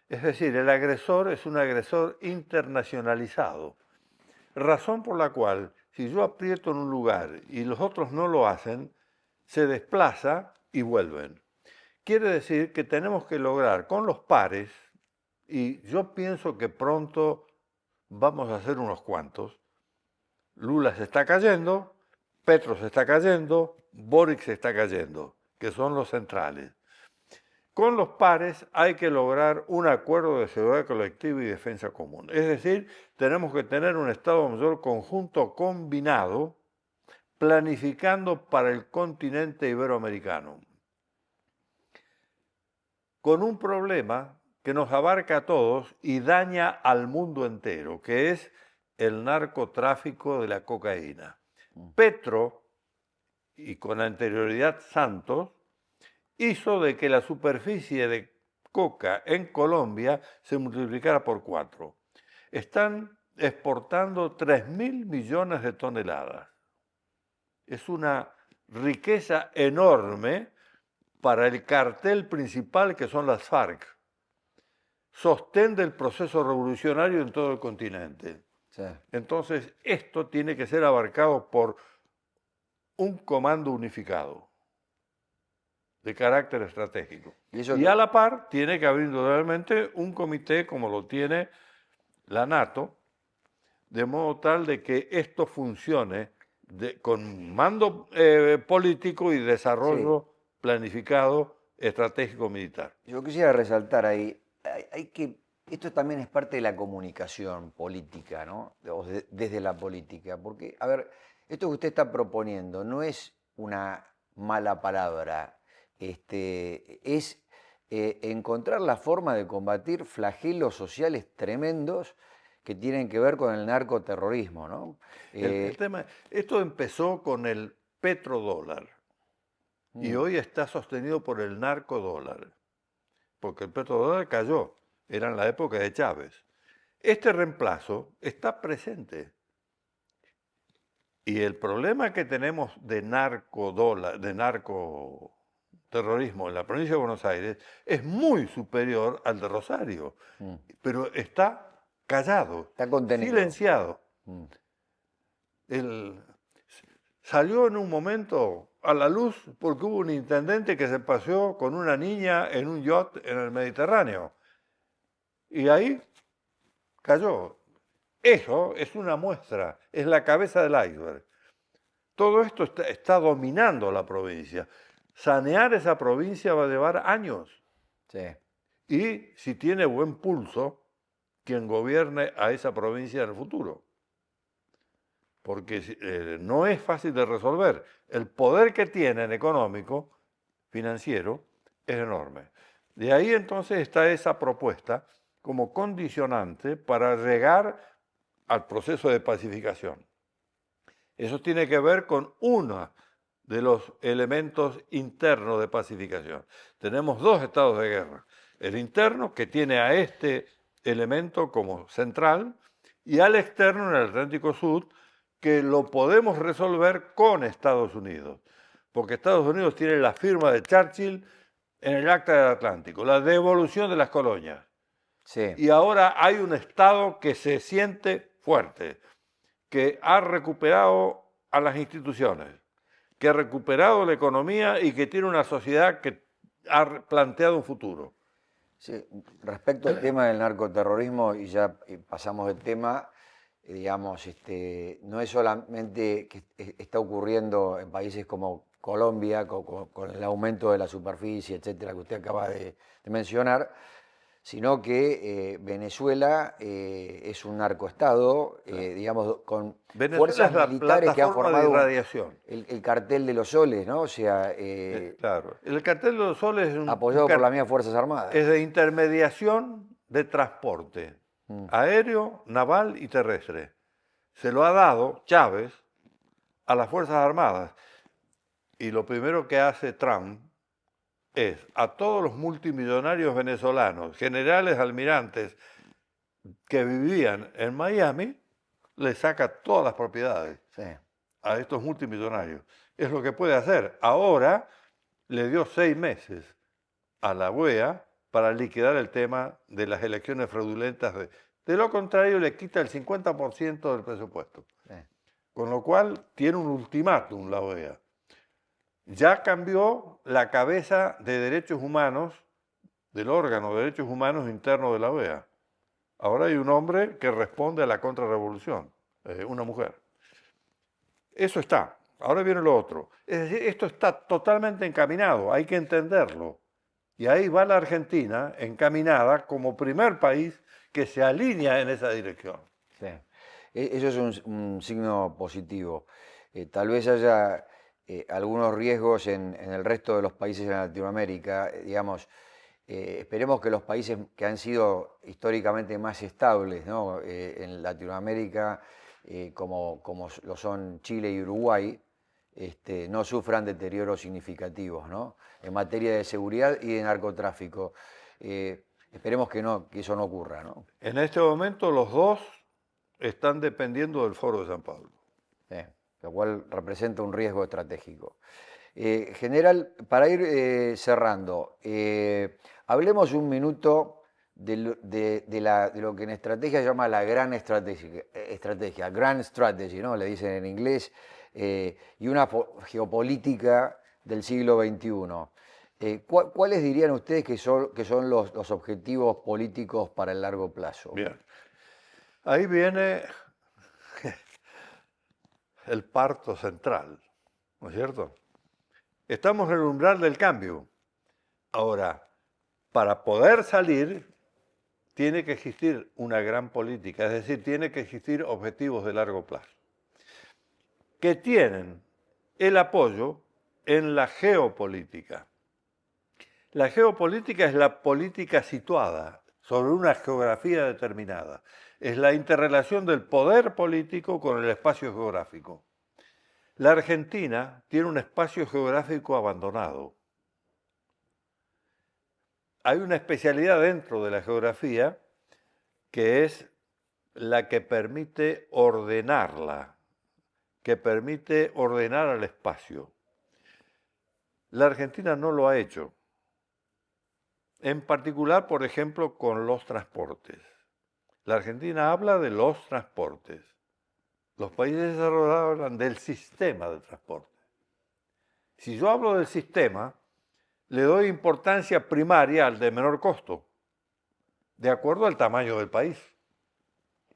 Es decir, el agresor es un agresor internacionalizado. Razón por la cual, si yo aprieto en un lugar y los otros no lo hacen, se desplaza y vuelven. Quiere decir que tenemos que lograr con los pares, y yo pienso que pronto vamos a hacer unos cuantos. Lula se está cayendo, Petro se está cayendo, Boric se está cayendo, que son los centrales. Con los pares hay que lograr un acuerdo de seguridad colectiva y defensa común. Es decir, tenemos que tener un Estado Mayor conjunto combinado, planificando para el continente iberoamericano, con un problema que nos abarca a todos y daña al mundo entero, que es el narcotráfico de la cocaína. Petro, y con anterioridad Santos, hizo de que la superficie de coca en Colombia se multiplicara por 4. Están exportando 3.000 millones de toneladas. Es una riqueza enorme para el cartel principal que son las FARC. Sostén del proceso revolucionario en todo el continente. Sí. Entonces, esto tiene que ser abarcado por un comando unificado de carácter estratégico. Y a la par tiene que haber indudablemente un comité como lo tiene la NATO, de modo tal de que esto funcione con mando político y desarrollo planificado estratégico militar. Yo quisiera resaltar ahí, esto también es parte de la comunicación política, ¿no? Desde la política, porque, a ver, esto que usted está proponiendo no es una mala palabra, es encontrar la forma de combatir flagelos sociales tremendos que tienen que ver con el narcoterrorismo, ¿no? El tema, esto empezó con el petrodólar y hoy está sostenido por el narcodólar, porque el petrodólar cayó, era en la época de Chávez. Este reemplazo está presente. Y el problema que tenemos de narcoterrorismo en la provincia de Buenos Aires es muy superior al de Rosario, pero está callado, está contenido, silenciado. Salió en un momento a la luz porque hubo un intendente que se paseó con una niña en un yacht en el Mediterráneo. Y ahí cayó. Eso es una muestra, es la cabeza del iceberg. Todo esto está dominando la provincia. Sanear esa provincia va a llevar años. Sí. Y si tiene buen pulso, quien gobierne a esa provincia en el futuro. Porque no es fácil de resolver. El poder que tienen económico, financiero, es enorme. De ahí entonces está esa propuesta como condicionante para llegar al proceso de pacificación. Eso tiene que ver con uno de los elementos internos de pacificación. Tenemos dos estados de guerra. El interno, que tiene a este elemento como central, y al externo, en el Atlántico Sur, que lo podemos resolver con Estados Unidos. Porque Estados Unidos tiene la firma de Churchill en el Acta del Atlántico, la devolución de las colonias. Sí. Y ahora hay un Estado que se siente fuerte, que ha recuperado a las instituciones, que ha recuperado la economía y que tiene una sociedad que ha planteado un futuro. Sí, respecto al tema del narcoterrorismo, y ya pasamos del tema, digamos, no es solamente que está ocurriendo en países como Colombia, con el aumento de la superficie, etcétera, que usted acaba de mencionar, sino que Venezuela es un narcoestado, digamos, con Venezuela fuerzas es la militares que han plataforma de formado irradiación. el cartel de los soles, ¿no? O sea, Claro. El cartel de los soles es apoyado por las mismas Fuerzas Armadas. es de intermediación de transporte Mm, aéreo, naval y terrestre. Se lo ha dado Chávez a las Fuerzas Armadas. Y lo primero que hace Trump es a todos los multimillonarios venezolanos, generales, almirantes que vivían en Miami, le saca todas las propiedades sí, a estos multimillonarios. Es lo que puede hacer. Ahora le dio 6 meses a la OEA para liquidar el tema de las elecciones fraudulentas. De lo contrario, le quita el 50% del presupuesto. sí. Con lo cual, tiene un ultimátum la OEA. Ya cambió la cabeza de derechos humanos, del órgano de derechos humanos interno de la OEA. Ahora hay un hombre que responde a la contrarrevolución, una mujer. Eso está. Ahora viene lo otro. Es decir, esto está totalmente encaminado, hay que entenderlo. Y ahí va la Argentina encaminada como primer país que se alinea en esa dirección. Sí. Eso es un signo positivo. Tal vez haya algunos riesgos en el resto de los países en Latinoamérica. Digamos, esperemos que los países que han sido históricamente más estables, ¿no? En Latinoamérica, como lo son Chile y Uruguay, no sufran deterioros significativos, ¿no? En materia de seguridad y de narcotráfico. Esperemos que no, que eso no ocurra, ¿no? En este momento los dos están dependiendo del Foro de San Pablo. Lo cual representa un riesgo estratégico. General, para ir cerrando, hablemos un minuto de lo que en estrategia se llama la gran estrategia, grand strategy, ¿no? Le dicen en inglés, y una geopolítica del siglo XXI. ¿Cuáles dirían ustedes que son los objetivos políticos para el largo plazo? Bien. Ahí viene el parto central, ¿no es cierto? Estamos en el umbral del cambio. Ahora, para poder salir, tiene que existir una gran política, es decir, tiene que existir objetivos de largo plazo, que tienen el apoyo en la geopolítica. La geopolítica es la política situada sobre una geografía determinada. Es la interrelación del poder político con el espacio geográfico. La Argentina tiene un espacio geográfico abandonado. Hay una especialidad dentro de la geografía que es la que permite ordenarla, que permite ordenar al espacio. La Argentina no lo ha hecho. En particular, por ejemplo, con los transportes. La Argentina habla de los transportes. Los países desarrollados hablan del sistema de transporte. Si yo hablo del sistema, le doy importancia primaria al de menor costo, de acuerdo al tamaño del país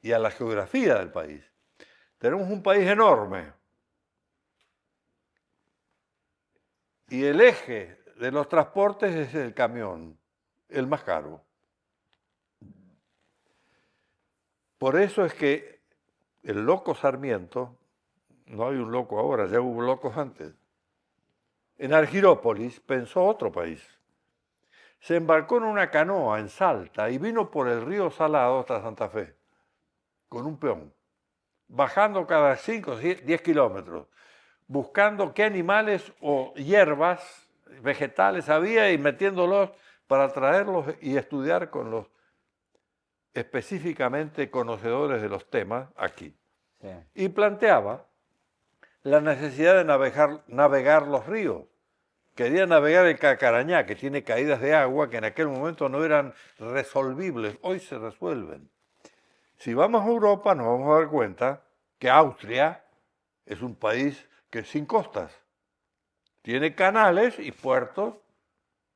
y a la geografía del país. Tenemos un país enorme y el eje de los transportes es el camión, el más caro. Por eso es que el loco Sarmiento, no hay un loco ahora, ya hubo locos antes, en Argirópolis pensó otro país. Se embarcó en una canoa en Salta y vino por el río Salado hasta Santa Fe, con un peón, bajando cada 5 o 10 kilómetros, buscando qué animales o hierbas, vegetales había y metiéndolos para traerlos y estudiar con los específicamente conocedores de los temas aquí. Sí. Y planteaba la necesidad de navegar los ríos. Quería navegar el Cacarañá, que tiene caídas de agua que en aquel momento no eran resolvibles, hoy se resuelven. Si vamos a Europa nos vamos a dar cuenta que Austria es un país que es sin costas. Tiene canales y puertos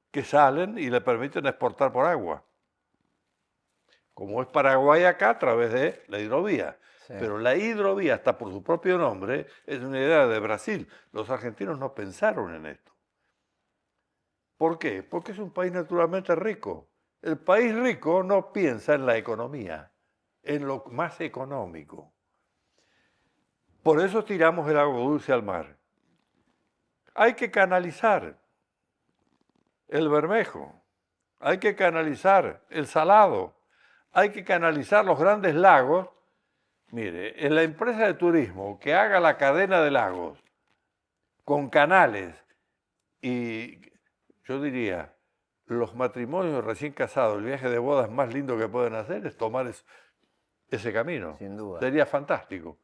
que salen y le permiten exportar por agua. Como es Paraguay acá a través de la hidrovía. Sí. Pero la hidrovía, hasta por su propio nombre, es una idea de Brasil. Los argentinos no pensaron en esto. ¿Por qué? Porque es un país naturalmente rico, El país rico no piensa en la economía, en lo más económico. Por eso tiramos el agua dulce al mar. Hay que canalizar el Bermejo, hay que canalizar el Salado, hay que canalizar los grandes lagos. Mire, en la empresa de turismo que haga la cadena de lagos con canales y yo diría, los matrimonios recién casados, el viaje de bodas más lindo que pueden hacer es tomar ese camino. Sin duda. Sería fantástico.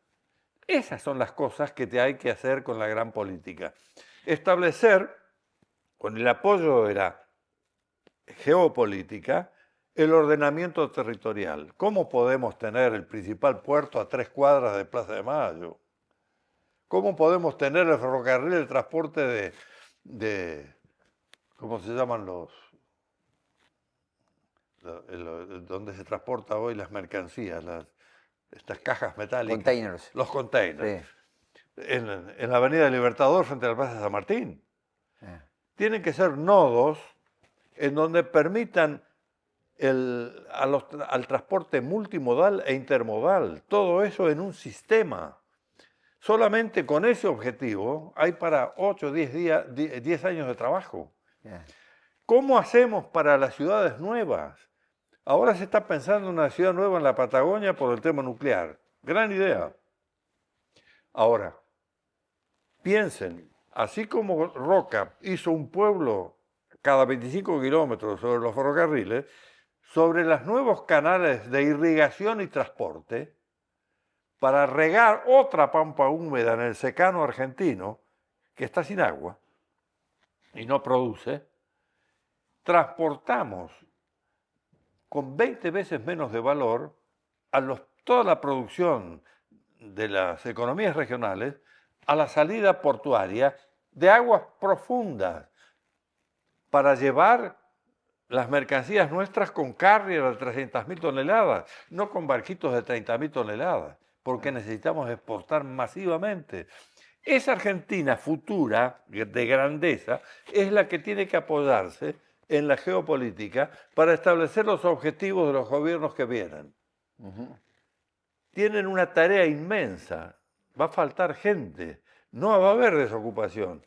Esas son las cosas que te hay que hacer con la gran política. Establecer, con el apoyo de la geopolítica, el ordenamiento territorial. ¿Cómo podemos tener el principal puerto a 3 cuadras de Plaza de Mayo? ¿Cómo podemos tener el ferrocarril de transporte de ¿cómo se llaman donde se transporta hoy las mercancías, estas cajas metálicas? Containers. Los containers. Sí. En la Avenida Libertador frente a la Plaza de San Martín. Eh. Tienen que ser nodos en donde permitan al transporte multimodal e intermodal, todo eso en un sistema. Solamente con ese objetivo hay para 8 o 10 años de trabajo. Yeah. ¿Cómo hacemos para las ciudades nuevas? Ahora se está pensando en una ciudad nueva en la Patagonia por el tema nuclear. Gran idea. Ahora, piensen, así como Roca hizo un pueblo cada 25 kilómetros sobre los ferrocarriles, sobre los nuevos canales de irrigación y transporte, para regar otra pampa húmeda en el secano argentino, que está sin agua y no produce, transportamos con 20 veces menos de valor toda la producción de las economías regionales a la salida portuaria de aguas profundas para llevar las mercancías nuestras con carrier de 300.000 toneladas, no con barquitos de 30.000 toneladas, porque necesitamos exportar masivamente. Esa Argentina futura, de grandeza, es la que tiene que apoyarse en la geopolítica para establecer los objetivos de los gobiernos que vienen. Tienen una tarea inmensa, va a faltar gente, no va a haber desocupación.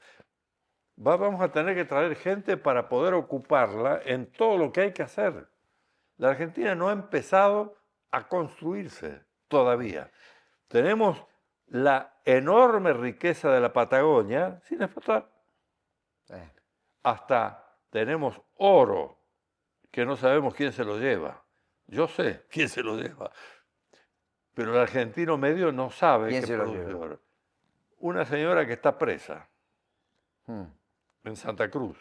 Vamos a tener que traer gente para poder ocuparla en todo lo que hay que hacer. La Argentina no ha empezado a construirse todavía. Tenemos la enorme riqueza de la Patagonia sin explotar. Hasta tenemos oro que no sabemos quién se lo lleva. Yo sé quién se lo lleva, pero el argentino medio no sabe ¿Quién que se lo produce lleva? oro. Una señora que está presa en Santa Cruz.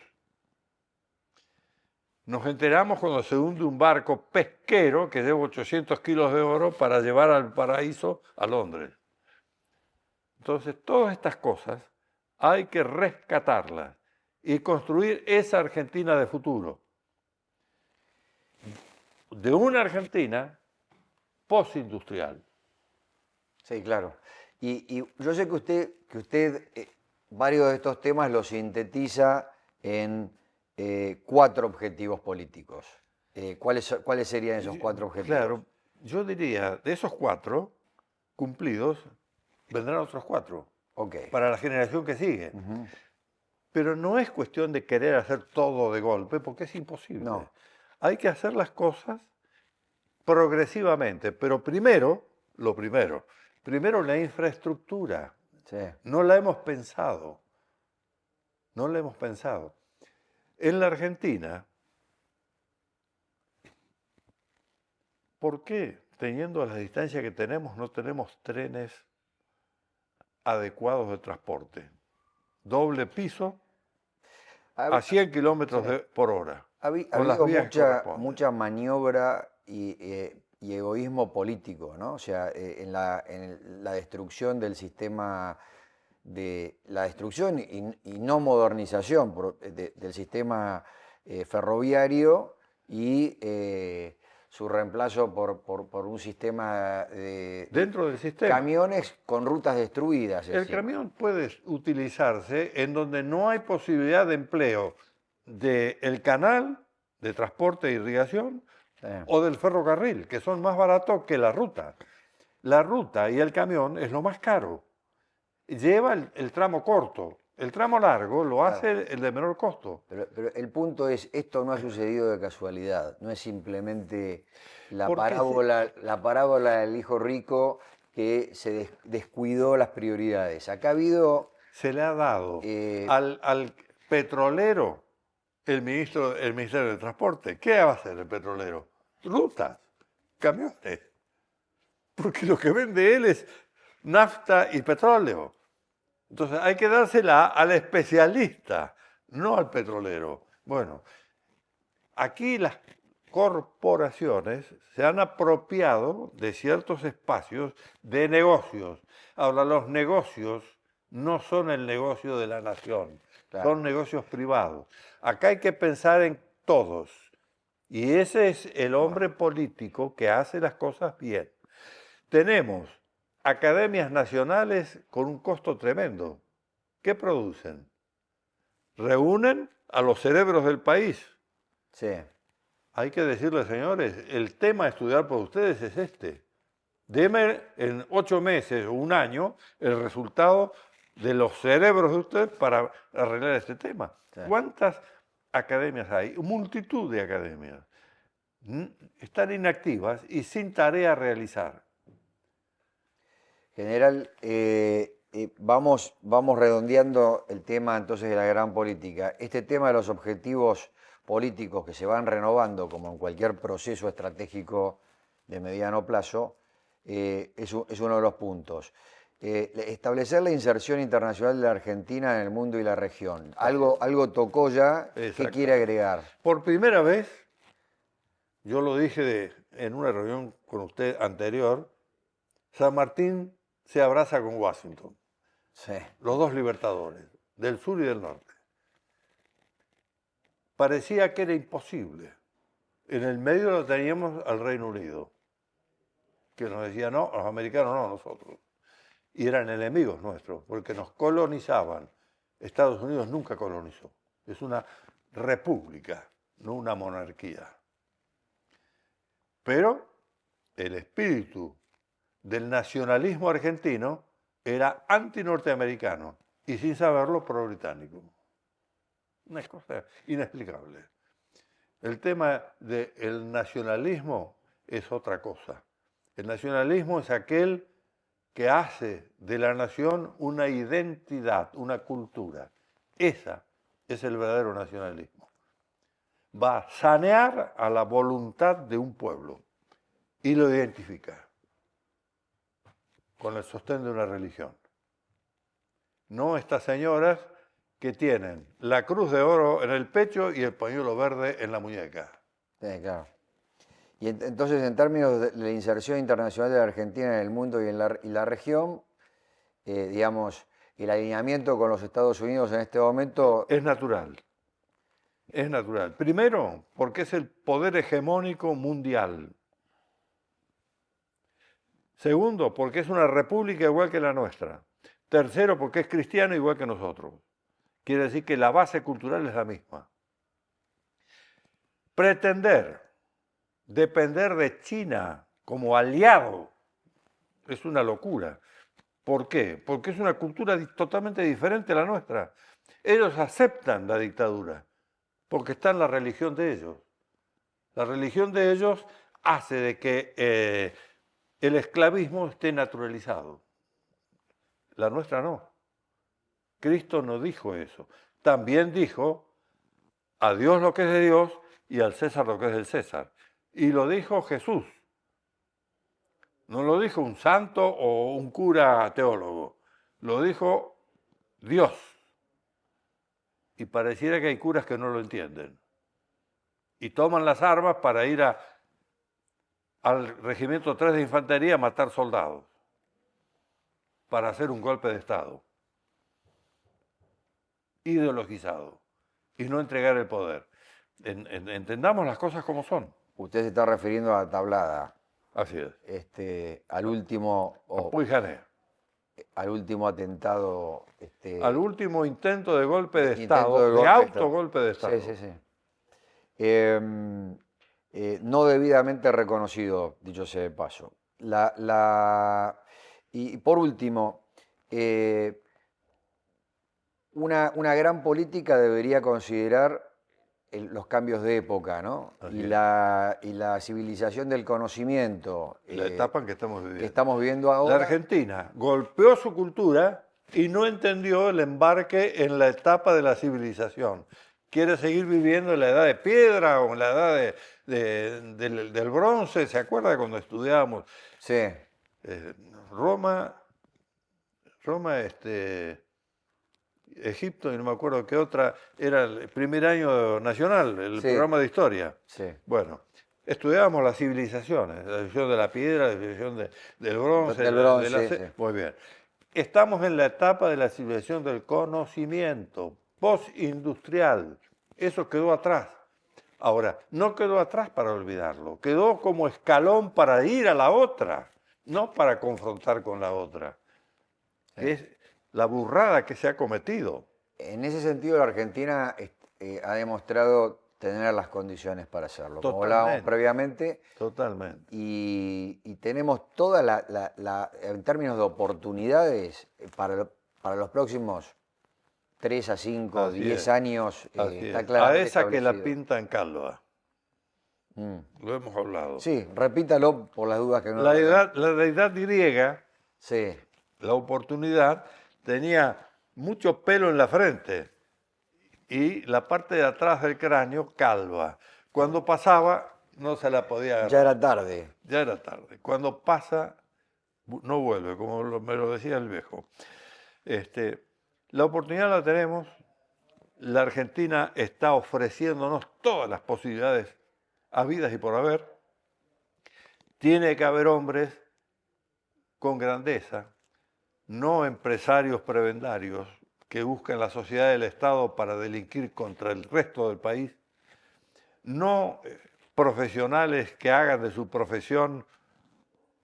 Nos enteramos cuando se hunde un barco pesquero que lleva 800 kilos de oro para llevar al paraíso a Londres. Entonces, todas estas cosas hay que rescatarlas y construir esa Argentina de futuro. De una Argentina postindustrial. Sí, claro. Y yo sé que usted varios de estos temas los sintetiza en 4 objetivos políticos. ¿Cuáles serían esos 4 objetivos? Claro, yo diría, de esos 4 cumplidos, vendrán otros 4 para la generación que sigue. Pero no es cuestión de querer hacer todo de golpe, porque es imposible. No. Hay que hacer las cosas progresivamente, pero primero la infraestructura. Sí. No la hemos pensado. No la hemos pensado. En la Argentina, ¿por qué, teniendo la distancia que tenemos, no tenemos trenes adecuados de transporte? Doble piso a 100 kilómetros por hora. Ha habido mucha maniobra y egoísmo político, ¿no? O sea, en la destrucción del sistema, la destrucción y no modernización del sistema ferroviario y su reemplazo por un sistema de dentro del sistema. Camiones con rutas destruidas. El camión puede utilizarse en donde no hay posibilidad de empleo del canal de transporte e irrigación, Sí. o del ferrocarril, que son más baratos que la ruta. La ruta y el camión es lo más caro. Lleva el tramo corto. El tramo largo lo hace el de menor costo. Pero el punto es, esto no ha sucedido de casualidad, no es simplemente Porque la parábola del hijo rico que se descuidó las prioridades. Acá ha habido... se le ha dado al petrolero el Ministerio de Transporte. ¿Qué va a hacer el petrolero? Rutas, camiones. Porque lo que vende él es nafta y petróleo. Entonces hay que dársela al especialista, no al petrolero. Bueno, aquí las corporaciones se han apropiado de ciertos espacios de negocios. Ahora, los negocios no son el negocio de la nación, Claro. son negocios privados. Acá hay que pensar en todos. Y ese es el hombre político que hace las cosas bien. Tenemos academias nacionales con un costo tremendo. ¿Qué producen? Reúnen a los cerebros del país. Sí. Hay que decirle, señores, el tema a estudiar por ustedes es este. Deme en 8 meses o un año el resultado de los cerebros de ustedes para arreglar este tema. Sí. ¿Cuántas academias hay? Multitud de academias. Están inactivas y sin tarea a realizar. General, vamos redondeando el tema entonces de la gran política. Este tema de los objetivos políticos que se van renovando, como en cualquier proceso estratégico de mediano plazo, es uno de los puntos. Establecer la inserción internacional de la Argentina en el mundo y la región. Algo tocó ya. ¿Qué quiere agregar? Por primera vez, yo lo dije en una reunión con usted anterior, San Martín se abraza con Washington. Sí. Los dos libertadores, del sur y del norte. Parecía que era imposible. En el medio lo teníamos al Reino Unido, que nos decía, no, los americanos no, nosotros. Y eran enemigos nuestros, porque nos colonizaban. Estados Unidos nunca colonizó. Es una república, no una monarquía. Pero el espíritu del nacionalismo argentino era anti-norteamericano y sin saberlo pro-británico. Una cosa inexplicable. El tema del nacionalismo es otra cosa. El nacionalismo es aquel que hace de la nación una identidad, una cultura. Esa es el verdadero nacionalismo. Va a sanear a la voluntad de un pueblo y lo identifica con el sostén de una religión. No estas señoras que tienen la cruz de oro en el pecho y el pañuelo verde en la muñeca. Sí, claro. Y entonces, en términos de la inserción internacional de la Argentina en el mundo y en la región, digamos, el alineamiento con los Estados Unidos en este momento... Es natural. Es natural. Primero, porque es el poder hegemónico mundial. Segundo, porque es una república igual que la nuestra. Tercero, porque es cristiano igual que nosotros. Quiere decir que la base cultural es la misma. Pretender depender de China como aliado es una locura. ¿Por qué? Porque es una cultura totalmente diferente a la nuestra. Ellos aceptan la dictadura porque está en la religión de ellos. La religión de ellos hace de que el esclavismo esté naturalizado. La nuestra no. Cristo no dijo eso. También dijo a Dios lo que es de Dios y al César lo que es del César. Y lo dijo Jesús. No lo dijo un santo o un cura teólogo. Lo dijo Dios. Y pareciera que hay curas que no lo entienden. Y toman las armas para ir al Regimiento 3 de Infantería a matar soldados. Para hacer un golpe de Estado. Ideologizado. Y no entregar el poder. Entendamos las cosas como son. Usted se está refiriendo a Tablada. Así es. Al último... al último atentado... al último intento de golpe de Estado, de autogolpe de Estado. Sí, sí, sí. no debidamente reconocido, dicho sea de paso. Y por último, una gran política debería considerar los cambios de época, ¿no? Así es. Y la civilización del conocimiento La etapa en que estamos que viviendo. estamos viviendo La ahora. Argentina golpeó su cultura y no entendió el embarque en la etapa de la civilización. Quiere seguir viviendo en la edad de piedra o en la edad del bronce. ¿Se acuerda cuando estudiábamos Sí, eh, Roma, Egipto y no me acuerdo qué otra, era el primer año nacional, el Sí. programa de historia? sí. Bueno, estudiábamos las civilizaciones, la civilización de la piedra, la civilización del bronce, Del de bronce, la sí. Muy bien. Estamos en la etapa de la civilización del conocimiento, postindustrial. Eso quedó atrás. Ahora, no quedó atrás para olvidarlo, quedó como escalón para ir a la otra, no para confrontar con la otra, que es la burrada que se ha cometido. En ese sentido, la Argentina ha demostrado tener las condiciones para hacerlo, como hablábamos Totalmente. previamente, Totalmente. y tenemos toda en términos de oportunidades, para los próximos 3 a 5, Así 10 es. años, Así está es. A claramente esa que la establecido. pintan calva. Mm. Lo hemos hablado. Sí, repítalo por las dudas que no La lo... deidad griega, Sí, la oportunidad, tenía mucho pelo en la frente y la parte de atrás del cráneo calva. Cuando pasaba, no se la podía agarrar. ya era tarde. Ya era tarde. Cuando pasa, no vuelve, como me lo decía el viejo. La oportunidad la tenemos. La Argentina está ofreciéndonos todas las posibilidades habidas y por haber. Tiene que haber hombres con grandeza, no empresarios prebendarios que busquen la sociedad del Estado para delinquir contra el resto del país, no profesionales que hagan de su profesión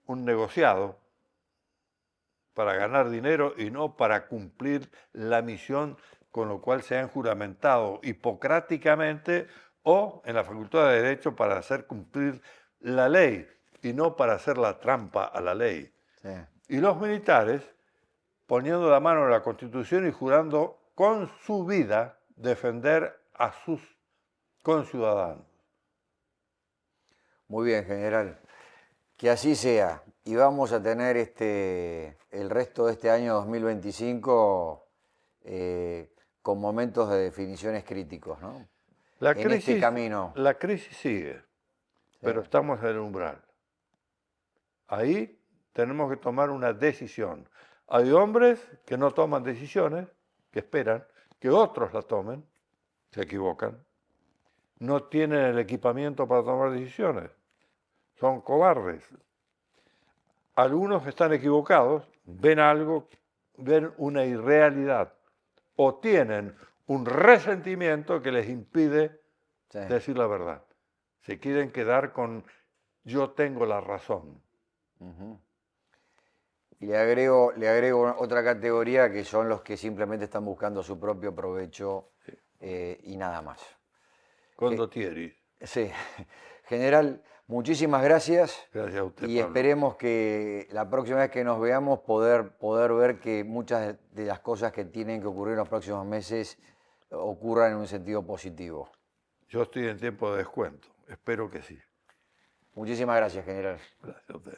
un negociado para ganar dinero y no para cumplir la misión con lo cual se han juramentado hipocráticamente o en la Facultad de Derecho para hacer cumplir la ley y no para hacer la trampa a la ley. Sí. Y los militares poniendo la mano en la Constitución y jurando con su vida defender a sus conciudadanos. Muy bien, general. Que así sea. Y vamos a tener el resto de este año 2025 con momentos de definiciones críticos, ¿no? En este camino. La crisis sigue, pero estamos en el umbral. Ahí tenemos que tomar una decisión. Hay hombres que no toman decisiones, que esperan que otros la tomen, se equivocan. No tienen el equipamiento para tomar decisiones, son cobardes. Algunos están equivocados, ven algo, ven una irrealidad o tienen un resentimiento que les impide decir la verdad. Se quieren quedar con yo tengo la razón. Uh-huh. Y le agrego otra categoría que son los que simplemente están buscando su propio provecho y nada más. Condottieri. Sí. General, muchísimas gracias. Gracias a usted, Y Pablo. esperemos que la próxima vez que nos veamos poder ver que muchas de las cosas que tienen que ocurrir en los próximos meses ocurran en un sentido positivo. Yo estoy en tiempo de descuento. Espero que sí. Muchísimas gracias, general. Gracias a usted.